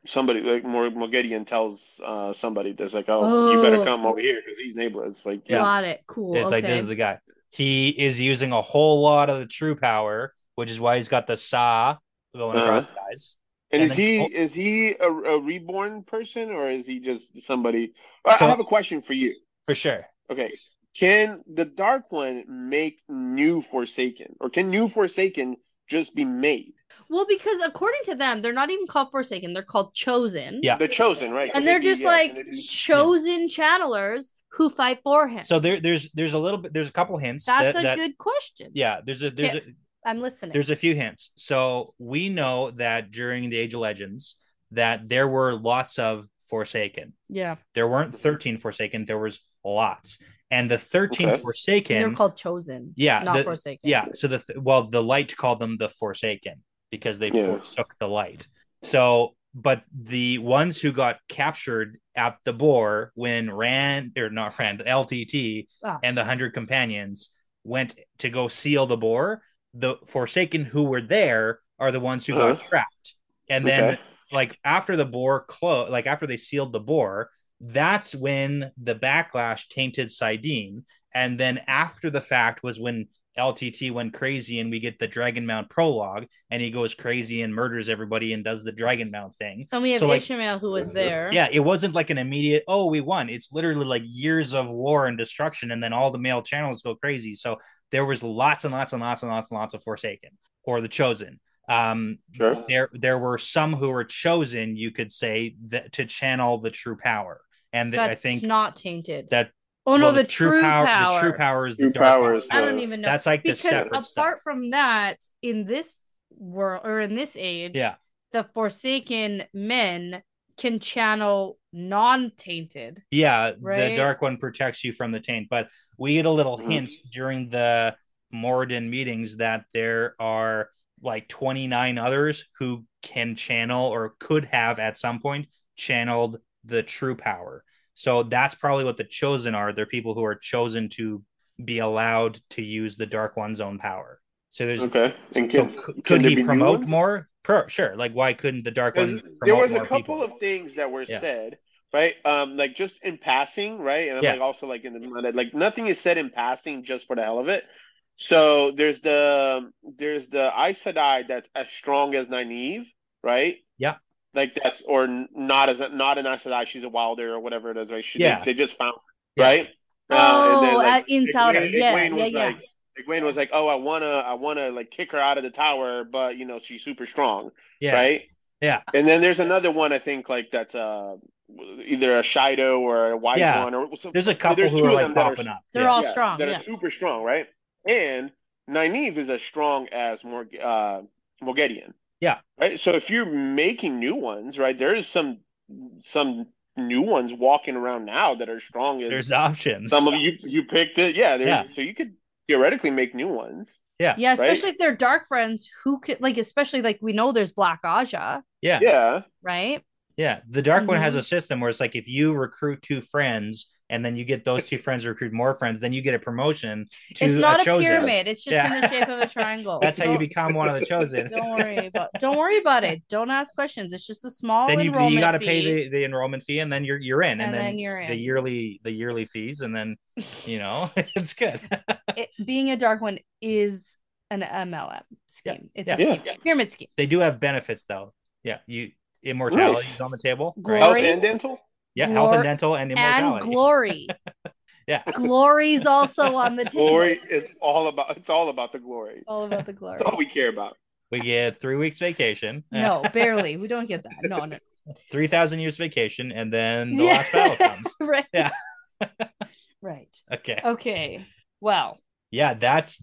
Speaker 2: Somebody Morgedian tells somebody that's like, "Oh, you better come over here because he's nameless."
Speaker 1: Got it. Cool.
Speaker 3: It's like, this is the guy. He is using a whole lot of the true power, which is why he's got the saw going across his eyes.
Speaker 2: And is he a reborn person, or is he just somebody? I have a question for you.
Speaker 3: For sure.
Speaker 2: Okay. Can the Dark One make new Forsaken, or can new Forsaken just be made?
Speaker 1: Well, because according to them, they're not even called Forsaken; they're called Chosen.
Speaker 3: Yeah,
Speaker 2: they're chosen, right?
Speaker 1: And they're just chosen channelers who fight for him.
Speaker 3: So there's a couple hints.
Speaker 1: That's a good question.
Speaker 3: Yeah,
Speaker 1: I'm listening.
Speaker 3: There's a few hints. So we know that during the Age of Legends that there were lots of Forsaken.
Speaker 1: Yeah,
Speaker 3: there weren't 13 Forsaken. There was lots. And the 13 Forsaken,
Speaker 1: they're called Chosen.
Speaker 3: Yeah,
Speaker 1: not Forsaken.
Speaker 3: Yeah, so the Light called them the Forsaken because they forsook the Light. So, but the ones who got captured at the Boar when LTT and the 100 Companions went to go seal the Boar, the Forsaken who were there are the ones who got trapped. And then, after the Boar after they sealed the Boar, that's when the backlash tainted Saidin. And then after the fact was when LTT went crazy and we get the Dragonmount prologue and he goes crazy and murders everybody and does the Dragonmount thing.
Speaker 1: And we have Ishmael who was there.
Speaker 3: Yeah, it wasn't an immediate, we won. It's literally years of war and destruction, and then all the male channels go crazy. So there was lots and lots and lots and lots and lots of Forsaken or the Chosen. Sure. There were some who were chosen, you could say, to channel the true power. And I think
Speaker 1: not tainted.
Speaker 3: That
Speaker 1: the true power.
Speaker 3: The true power is
Speaker 2: the dark.
Speaker 1: I don't even know.
Speaker 3: That's the separate
Speaker 1: apart
Speaker 3: stuff.
Speaker 1: From that, in this world or in this age, the Forsaken men can channel non-tainted.
Speaker 3: Yeah, right? The Dark One protects you from the taint. But we get a little hint during the Moradin meetings that there are 29 others who can channel or could have at some point channeled the true power. So that's probably what the Chosen are. They're people who are chosen to be allowed to use the Dark One's own power. So there's
Speaker 2: And
Speaker 3: could he promote more? Sure. Why couldn't the Dark One promote
Speaker 2: there was a
Speaker 3: more
Speaker 2: couple
Speaker 3: people?
Speaker 2: Of things that were said, right? Just in passing, right? And I'm also in the nothing is said in passing just for the hell of it. So there's the Aes Sedai that's as strong as Nynaeve, right?
Speaker 3: Yeah.
Speaker 2: like that's or not an Aes Sedai, she's a Wilder or whatever it is, right? They just found
Speaker 3: yeah.
Speaker 2: right.
Speaker 1: And then like in Salad, yeah.
Speaker 2: Egwene was like, oh, I wanna like kick her out of the tower, but you know she's super strong,
Speaker 3: yeah,
Speaker 2: right?
Speaker 3: Yeah.
Speaker 2: And then there's another one I think like that's either a Shido or a Wise One or
Speaker 3: there's a couple who are like popping up.
Speaker 1: They're all strong.
Speaker 2: That are super strong, right? And Nynaeve is as strong as Morgedian.
Speaker 3: Yeah.
Speaker 2: Right. So if you're making new ones, right, there's some new ones walking around now that are strong as
Speaker 3: there's options.
Speaker 2: Some of you picked it. Yeah. So you could theoretically make new ones.
Speaker 3: Yeah.
Speaker 1: Yeah, especially if they're dark friends who could like especially like we know there's Black Aja.
Speaker 3: Yeah.
Speaker 2: Yeah.
Speaker 1: Right?
Speaker 3: Yeah. The dark one has a system where it's like if you recruit 2 friends and then you get those 2 friends to recruit more friends, then you get a promotion to
Speaker 1: it's not
Speaker 3: a chosen.
Speaker 1: Pyramid. It's just in the shape of a triangle.
Speaker 3: That's how you become one of the chosen.
Speaker 1: Don't worry about it. Don't ask questions. It's just a small
Speaker 3: then
Speaker 1: enrollment
Speaker 3: you got to pay the enrollment fee and then you're in. And then
Speaker 1: you're in.
Speaker 3: The yearly fees and then it's good.
Speaker 1: Being a dark one is an MLM scheme. It's a scheme. Pyramid scheme.
Speaker 3: They do have benefits though. Yeah, immortality is on the table.
Speaker 2: Glory. Health and dental.
Speaker 3: Yeah, health and dental and immortality.
Speaker 1: And glory.
Speaker 3: Yeah.
Speaker 1: Glory's also on the table.
Speaker 2: Glory is all about the glory.
Speaker 1: All about the glory.
Speaker 2: That's all we care about.
Speaker 3: We get 3 weeks vacation.
Speaker 1: No, barely. We don't get that. No.
Speaker 3: 3,000 years vacation, and then the last battle comes.
Speaker 1: Right.
Speaker 3: Yeah.
Speaker 1: Right.
Speaker 3: Okay.
Speaker 1: Well.
Speaker 3: Yeah, that's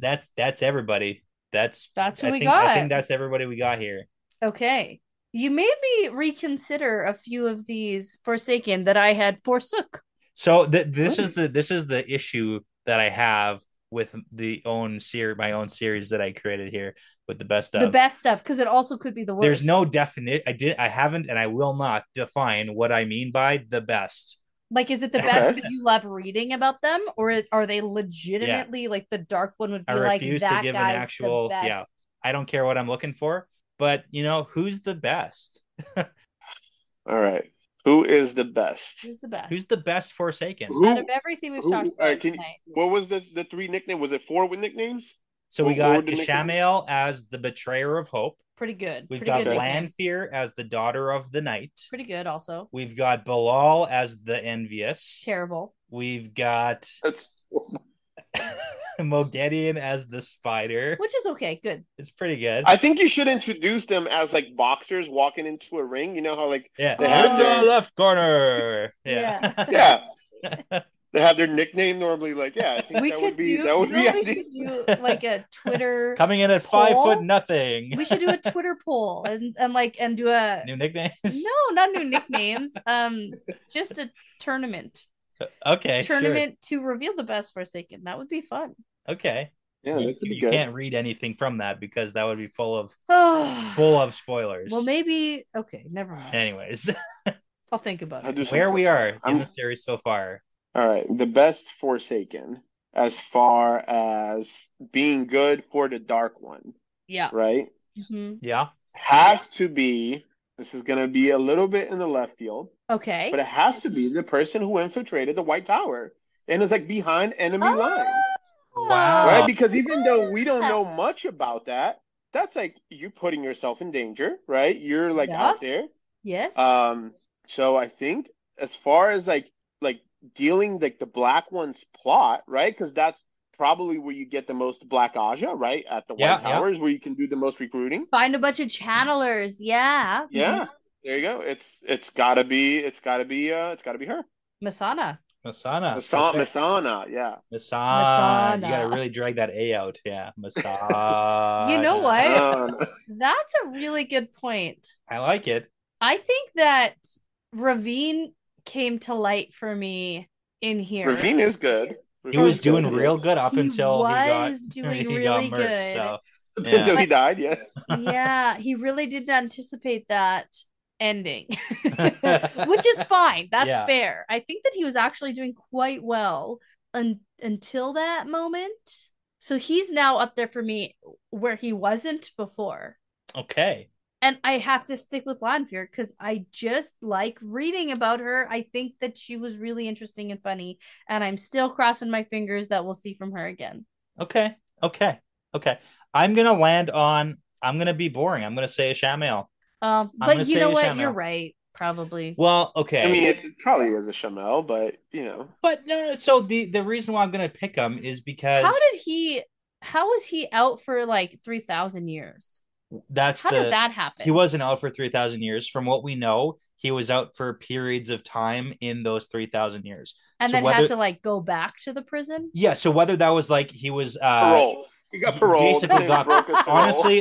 Speaker 3: everybody. That's
Speaker 1: what we got.
Speaker 3: I think that's everybody we got here.
Speaker 1: Okay. You made me reconsider a few of these Forsaken that I had forsook.
Speaker 3: So this is the issue that I have with my own series that I created here with the best stuff.
Speaker 1: The best stuff, because it also could be the worst.
Speaker 3: There's no definite. I haven't, and I will not define what I mean by the best.
Speaker 1: Like, is it the best because you love reading about them, or are they legitimately like the dark one would be like that? I refuse to give an actual.
Speaker 3: Yeah, I don't care what I'm looking for. But, who's the best?
Speaker 2: All right. Who is the best?
Speaker 1: Who's
Speaker 3: the best Forsaken?
Speaker 1: Out of everything we've talked about tonight.
Speaker 2: What was the 3 nicknames? Was it 4 with nicknames?
Speaker 3: So we got Ishamael as the Betrayer of Hope.
Speaker 1: Pretty good.
Speaker 3: We've got Lanfear as the Daughter of the Night.
Speaker 1: Pretty good also.
Speaker 3: We've got Balal as the Envious.
Speaker 1: Terrible.
Speaker 3: We've got Mogedian as the Spider,
Speaker 1: which is okay. Good.
Speaker 3: It's pretty good.
Speaker 2: I think you should introduce them as like boxers walking into a ring. You know how like
Speaker 3: they have their left corner.
Speaker 2: Yeah. They have their nickname normally. Like I think that would be
Speaker 1: we should do like a Twitter
Speaker 3: coming in at 5'0".
Speaker 1: We should do a Twitter poll and do a
Speaker 3: new nicknames.
Speaker 1: No, not new nicknames. Just a tournament.
Speaker 3: Okay.
Speaker 1: Tournament to reveal the best Forsaken. That would be fun.
Speaker 3: Okay.
Speaker 2: Yeah,
Speaker 3: you can't read anything from that because that would be full of spoilers.
Speaker 1: Well, maybe. Okay, never mind.
Speaker 3: Anyways,
Speaker 1: I'll think about it.
Speaker 3: Where we are in the series so far.
Speaker 2: All right, the best Forsaken as far as being good for the Dark One.
Speaker 1: Yeah.
Speaker 2: Right.
Speaker 1: Mm-hmm.
Speaker 3: Yeah.
Speaker 2: Has to be. This is going to be a little bit in the left field.
Speaker 1: Okay.
Speaker 2: But it has to be the person who infiltrated the White Tower and is like behind enemy lines.
Speaker 3: Wow.
Speaker 2: Right? Because even though we don't know much about that, that's like you putting yourself in danger, right? You're like out there.
Speaker 1: Yes.
Speaker 2: So I think as far as like dealing like the Black One's plot, right? Because that's probably where you get the most Black Aja, right? At the White Towers where you can do the most recruiting.
Speaker 1: Find a bunch of channelers. Yeah.
Speaker 2: Yeah. There you go. It's gotta be her.
Speaker 1: Masana.
Speaker 2: Masana, yeah.
Speaker 3: Masana. You gotta really drag that A out. Yeah. Masana.
Speaker 1: You know what? That's a really good point.
Speaker 3: I like it.
Speaker 1: I think that Ravine came to light for me in here.
Speaker 2: Ravine is good.
Speaker 3: He was doing real good up until he got
Speaker 1: really
Speaker 3: murked,
Speaker 1: good.
Speaker 3: So,
Speaker 2: until he died, yes.
Speaker 1: Yeah, he really didn't anticipate that ending, which is fine. That's fair. I think that he was actually doing quite well until that moment. So he's now up there for me where he wasn't before.
Speaker 3: Okay.
Speaker 1: And I have to stick with Lanfear because I just like reading about her. I think that she was really interesting and funny. And I'm still crossing my fingers that we'll see from her again.
Speaker 3: Okay. I'm going to be boring. I'm going to say Ishamael.
Speaker 1: But you know what? Shamel. You're right. Probably.
Speaker 3: Well, okay.
Speaker 2: I mean, it probably is a Shamel, but you know.
Speaker 3: But no. So the reason why I'm gonna pick him is because
Speaker 1: how was he out for like 3,000 years?
Speaker 3: How
Speaker 1: did that happen?
Speaker 3: He wasn't out for 3,000 years. From what we know, he was out for periods of time in those 3,000 years,
Speaker 1: and then had to like go back to the prison.
Speaker 3: Yeah. So whether that was like he was
Speaker 2: parole. He got parole.
Speaker 3: Basically got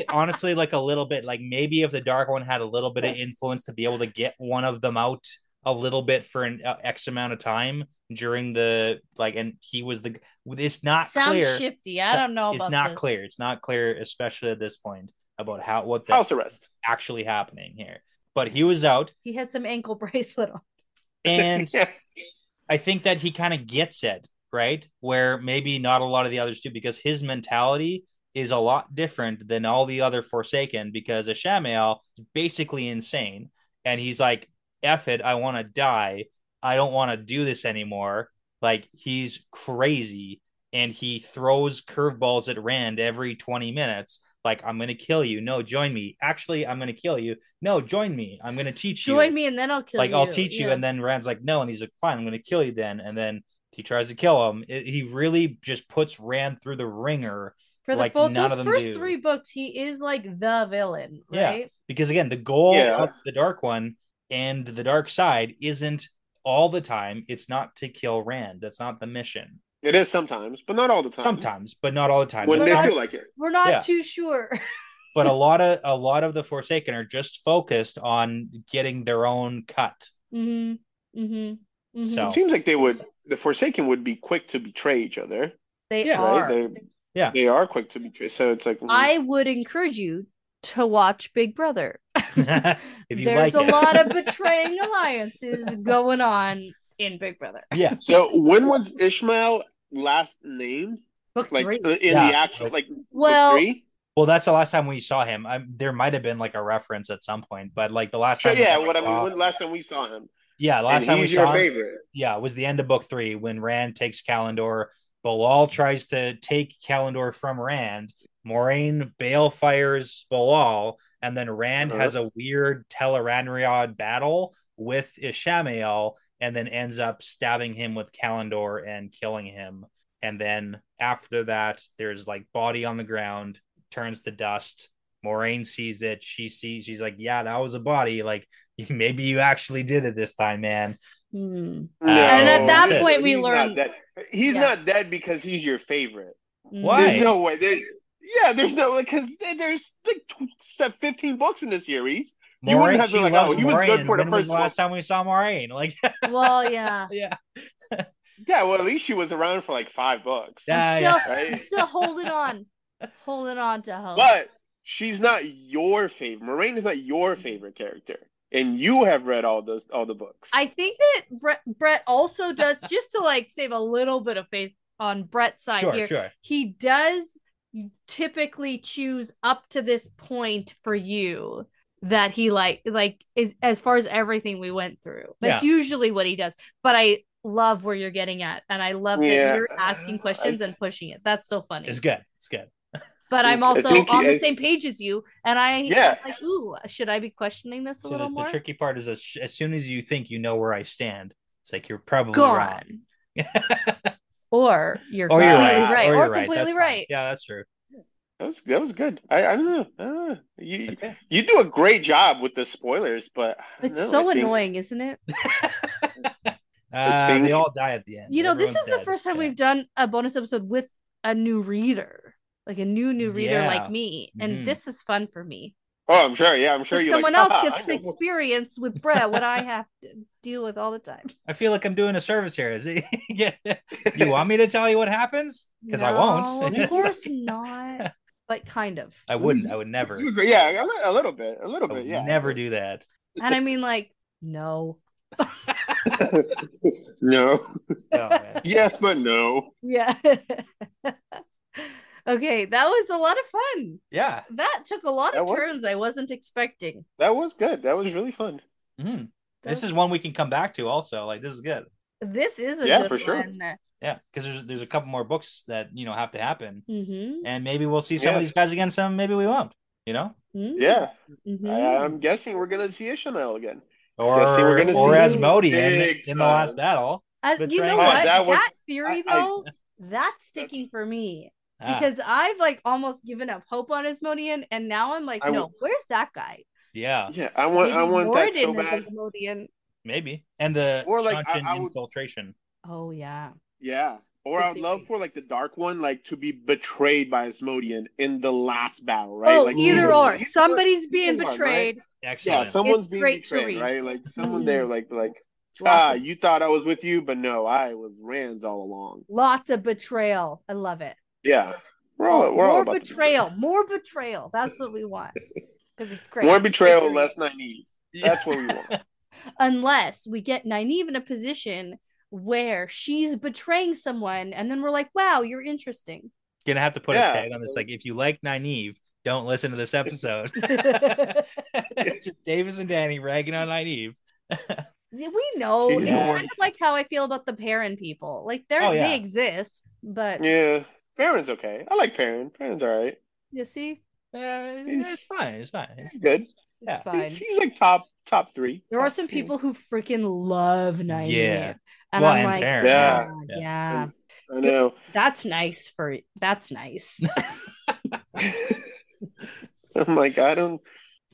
Speaker 3: honestly, like a little bit, like maybe if the Dark One had a little bit of influence to be able to get one of them out a little bit for an X amount of time during the and he was the. It's not
Speaker 1: Sounds
Speaker 3: clear.
Speaker 1: Shifty. I don't know.
Speaker 3: It's not clear. It's not clear, especially at this point, about what the
Speaker 2: house arrest
Speaker 3: actually happening here. But he was out.
Speaker 1: He had some ankle bracelet on,
Speaker 3: and I think that he kind of gets it. Right? Where maybe not a lot of the others do, because his mentality is a lot different than all the other Forsaken, because a Shamael is basically insane. And he's like, F it, I want to die. I don't want to do this anymore. Like, he's crazy. And he throws curveballs at Rand every 20 minutes. Like, I'm going to kill you. No, join me. Actually, I'm going to kill you. No, join me. I'm going to teach you.
Speaker 1: Join me and then I'll kill you.
Speaker 3: Like, I'll teach you. And then Rand's like, no. And he's like, fine, I'm going to kill you then. And then he tries to kill him. He really just puts Rand through the ringer.
Speaker 1: For those first 3 books, he is like the villain, right?
Speaker 3: Yeah, because again, the goal of the Dark One and the dark side isn't all the time. It's not to kill Rand. That's not the mission.
Speaker 2: It is sometimes, but not all the time.
Speaker 3: Sometimes, but not all the time.
Speaker 2: When they feel like it.
Speaker 1: We're not too sure.
Speaker 3: But a lot of the Forsaken are just focused on getting their own cut.
Speaker 1: Mm-hmm. Mm-hmm. Mm-hmm.
Speaker 2: So it seems like the Forsaken would be quick to betray each other.
Speaker 1: They are.
Speaker 2: They are quick to betray. So it's like
Speaker 1: I would encourage you to watch Big Brother.
Speaker 3: There's
Speaker 1: a lot of betraying alliances going on in Big Brother.
Speaker 3: Yeah.
Speaker 2: So when was Ishmael last named?
Speaker 1: Book 3.
Speaker 2: In the actual book 3?
Speaker 3: Well, that's the last time we saw him. There might have been like a reference at some point, but like the last time.
Speaker 2: Last time we saw him.
Speaker 3: Yeah, last time we saw him.
Speaker 2: Favorite.
Speaker 3: Yeah, it was the end of book 3 when Rand takes Kalendor. Balal tries to take Kalendor from Rand. Moraine balefires Balal, and then Rand has a weird Tel'aran'rhiod battle with Ishamael, and then ends up stabbing him with Kalendor and killing him. And then after that, there's like body on the ground, turns to dust. Moraine sees it. She's like, yeah, that was a body. Like, maybe you actually did it this time, man.
Speaker 1: No, and at that point, we learned
Speaker 2: he's not dead because he's your favorite.
Speaker 3: Why?
Speaker 2: There's no way. There's no, because there's like 15 books in the series.
Speaker 3: Moraine, you wouldn't have to like,
Speaker 2: he was good for the first.
Speaker 3: The last time we saw Moraine, like,
Speaker 1: well, yeah,
Speaker 3: yeah.
Speaker 2: Yeah, well, at least she was around for like 5 books.
Speaker 1: I'm still holding on to hope.
Speaker 2: But she's not your favorite. Moraine is not your favorite character, and you have read all the books.
Speaker 1: I think that Brett also does, just to like save a little bit of faith on Brett's side here.
Speaker 3: Sure.
Speaker 1: He does typically choose up to this point for you that he like is, as far as everything we went through. That's usually what he does. But I love where you're getting at, and I love that you're asking questions and pushing it. That's so funny.
Speaker 3: It's good.
Speaker 1: But I'm also on the same page as you, and I'm like, ooh, should I be questioning this a little more?
Speaker 3: The tricky part is as soon as you think you know where I stand, it's like you're probably wrong.
Speaker 1: Or you're completely right. Or completely right.
Speaker 3: Yeah, that's true.
Speaker 2: That was good. I don't know. You do a great job with the spoilers, but
Speaker 1: it's annoying, isn't it?
Speaker 3: They all die at the end.
Speaker 1: This is the first time we've done a bonus episode with a new reader, like a new reader like me, and this is fun for me.
Speaker 2: Oh, I'm sure. Yeah, I'm sure
Speaker 1: someone else gets to experience with Brett what I have to deal with all the time.
Speaker 3: I feel like I'm doing a service here. Is it? You want me to tell you what happens? Because I won't.
Speaker 1: Of course not. But kind of.
Speaker 3: I wouldn't. I would never.
Speaker 2: Yeah, a little bit. Yeah.
Speaker 3: Never do that.
Speaker 1: And I mean, like, no.
Speaker 2: No.
Speaker 3: Oh,
Speaker 2: yes, but no.
Speaker 1: Yeah. Okay, that was a lot of fun.
Speaker 3: Yeah.
Speaker 1: That took a lot of turns I wasn't expecting.
Speaker 2: That was good. That was really fun.
Speaker 3: Mm-hmm. This is one we can come back to also. Like, this is good.
Speaker 1: This is a good for sure. One.
Speaker 3: Yeah, because there's a couple more books that have to happen,
Speaker 1: and
Speaker 3: maybe we'll see some of these guys again. Some maybe we won't. You know?
Speaker 2: Yeah.
Speaker 1: Mm-hmm.
Speaker 2: I'm guessing we're going to see Ishmael again.
Speaker 3: Or Asmodean in the last battle.
Speaker 1: You know what? That theory, though, that's sticking for me. Because I've like almost given up hope on Asmodean, and now I'm like, no, where's that guy?
Speaker 3: Yeah.
Speaker 2: Yeah, I want that so bad.
Speaker 1: Asmodean.
Speaker 3: Maybe. And the infiltration.
Speaker 1: Oh, yeah.
Speaker 2: Yeah. Or I would love for like the Dark One like to be betrayed by Asmodean in the last battle, right?
Speaker 1: Oh,
Speaker 2: like
Speaker 1: either or. Somebody's being betrayed.
Speaker 2: Right? Excellent. Yeah, someone's being betrayed, right? Like someone there, like you thought I was with you, but no, I was Rand's all along.
Speaker 1: Lots of betrayal. I love it.
Speaker 2: Yeah. We're all about
Speaker 1: betrayal. More betrayal. That's what we want. Because it's great.
Speaker 2: More betrayal, less Nynaeve. That's what we want.
Speaker 1: Unless we get Nynaeve in a position where she's betraying someone, and then we're like, wow, you're interesting.
Speaker 3: Gonna have to put a tag on this. Like, if you like Nynaeve, don't listen to this episode. It's just Deyvis and Dani ragging on Nynaeve.
Speaker 1: We know. It's kind of like how I feel about the Perrin people. Like, they exist, but...
Speaker 2: Yeah, Perrin's okay. I like Perrin. Perrin's all right.
Speaker 1: You see?
Speaker 3: It's fine. It's fine.
Speaker 2: He's good.
Speaker 1: It's fine.
Speaker 2: He's like top 3.
Speaker 1: There are some people who freaking love Nynaeve.
Speaker 3: Yeah.
Speaker 1: And I'm like,
Speaker 3: Perrin.
Speaker 1: Yeah.
Speaker 2: I know.
Speaker 1: That's nice.
Speaker 2: I'm like, I don't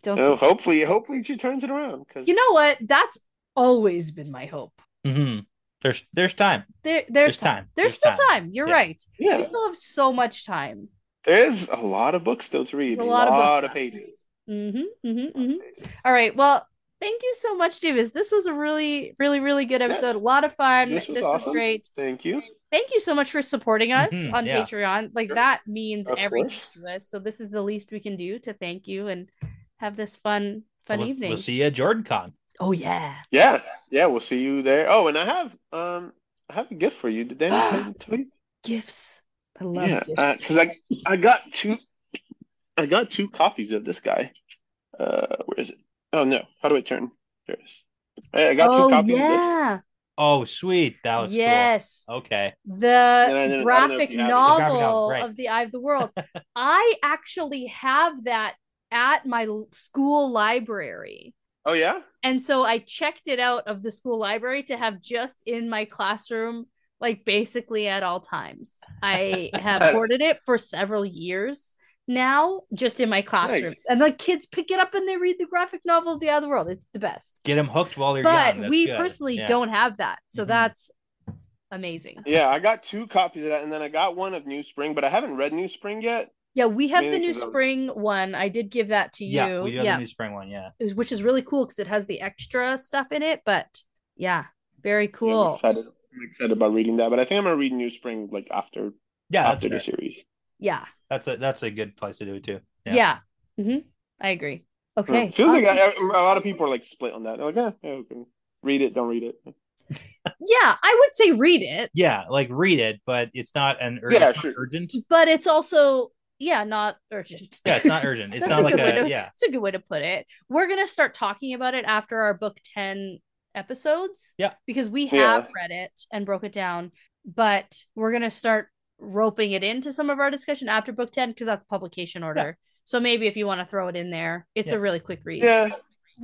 Speaker 2: know. Hopefully she turns it around. Cause...
Speaker 1: You know what? That's always been my hope.
Speaker 3: Mm-hmm. There's time.
Speaker 1: There's time. There's still time. You're right.
Speaker 2: Yeah.
Speaker 1: We still have so much time.
Speaker 2: There's a lot of books still to read. A lot of pages.
Speaker 1: All right. Well, thank you so much, Deyvis. This was a really, really, really good episode. A lot of fun.
Speaker 2: This was awesome. Great. Thank you.
Speaker 1: Thank you so much for supporting us on Patreon. Like, that means everything to us. So this is the least we can do to thank you and have this fun evening.
Speaker 3: We'll see you at JordanCon.
Speaker 1: Oh, yeah.
Speaker 2: Yeah. We'll see you there. Oh, and I have a gift for you. Did Dani send it to you?
Speaker 1: Gifts. I love gifts.
Speaker 2: Because I got two copies of this guy. Where is it? Oh no! How do I turn? There it is. Hey, I got 2 copies of this.
Speaker 3: Oh, sweet! That was cool. Okay.
Speaker 1: The graphic novel of the Eye of the World. I actually have that at my school library.
Speaker 2: Oh yeah.
Speaker 1: And so I checked it out of the school library to have just in my classroom, like basically at all times. I have hoarded it for several years now, just in my classroom. Nice. And the kids pick it up and they read the graphic novel of the Other World. It's the best.
Speaker 3: Get them hooked while they're young.
Speaker 1: But we personally don't have that. So that's amazing.
Speaker 2: Yeah, I got 2 copies of that, and then I got one of New Spring, but I haven't read New Spring yet.
Speaker 1: Yeah, we have the New Spring one. I did give that to you.
Speaker 3: Yeah, we do have the New Spring one,
Speaker 1: which is really cool because it has the extra stuff in it. But yeah, very cool.
Speaker 2: Yeah, I'm excited about reading that, but I think I'm going to read New Spring like after the series.
Speaker 1: Yeah.
Speaker 3: That's a good place to do it too.
Speaker 1: Yeah. Mm-hmm. I agree. Okay.
Speaker 2: It feels like a lot of people are like split on that. They're like, okay. Read it, don't read it.
Speaker 1: Yeah, I would say read it.
Speaker 3: Yeah, like read it, but it's not urgent.
Speaker 1: But it's also not urgent.
Speaker 3: Yeah, it's not urgent. It's not like
Speaker 1: it's a good way to put it. We're gonna start talking about it after our book 10 episodes.
Speaker 3: Yeah.
Speaker 1: Because we have read it and broke it down, but we're gonna start roping it into some of our discussion after book 10 because that's publication order. So maybe if you want to throw it in there, it's a really quick read.
Speaker 2: Yeah,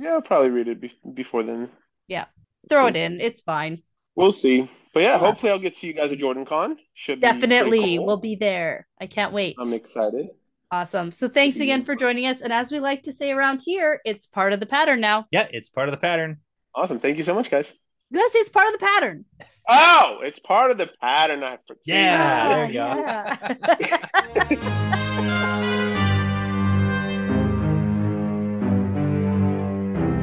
Speaker 2: I'll probably read it before then.
Speaker 1: Yeah, throw it in. It's fine.
Speaker 2: We'll see. But hopefully I'll get to you guys at JordanCon. Should be
Speaker 1: definitely
Speaker 2: cool.
Speaker 1: We'll be there. I can't wait.
Speaker 2: I'm excited.
Speaker 1: Awesome. So thanks again for joining us. And as we like to say around here, it's part of the pattern now.
Speaker 3: Yeah, it's part of the pattern.
Speaker 2: Awesome. Thank you so much, guys.
Speaker 1: Yes, it's part of the pattern.
Speaker 2: Oh, it's part of the pattern. I forget.
Speaker 3: Yeah, there you go.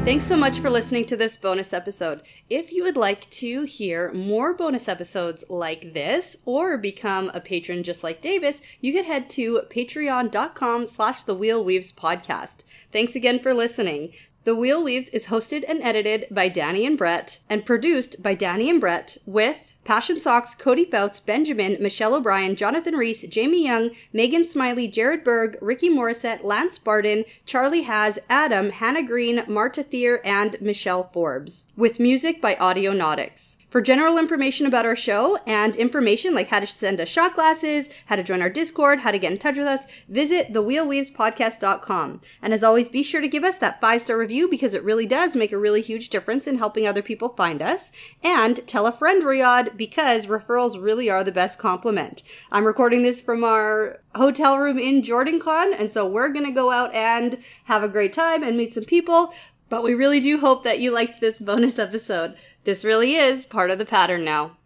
Speaker 1: Thanks so much for listening to this bonus episode. If you would like to hear more bonus episodes like this or become a patron just like Deyvis, you can head to patreon.com/thewheelweavespodcast. Thanks again for listening. The Wheel Weaves is hosted and edited by Dani and Brett and produced by Dani and Brett with Passion Socks, Cody Bouts, Benjamin, Michelle O'Brien, Jonathan Reese, Jamie Young, Megan Smiley, Jared Berg, Ricky Morissette, Lance Barden, Charlie Haz, Adam, Hannah Green, Marta Thier, and Michelle Forbes. With music by Audionautics. For general information about our show and information like how to send us shot glasses, how to join our Discord, how to get in touch with us, visit thewheelweavespodcast.com. And as always, be sure to give us that 5-star review because it really does make a really huge difference in helping other people find us. And tell a friend, Riyadh, because referrals really are the best compliment. I'm recording this from our hotel room in JordanCon, and so we're going to go out and have a great time and meet some people. But we really do hope that you liked this bonus episode. This really is part of the pattern now.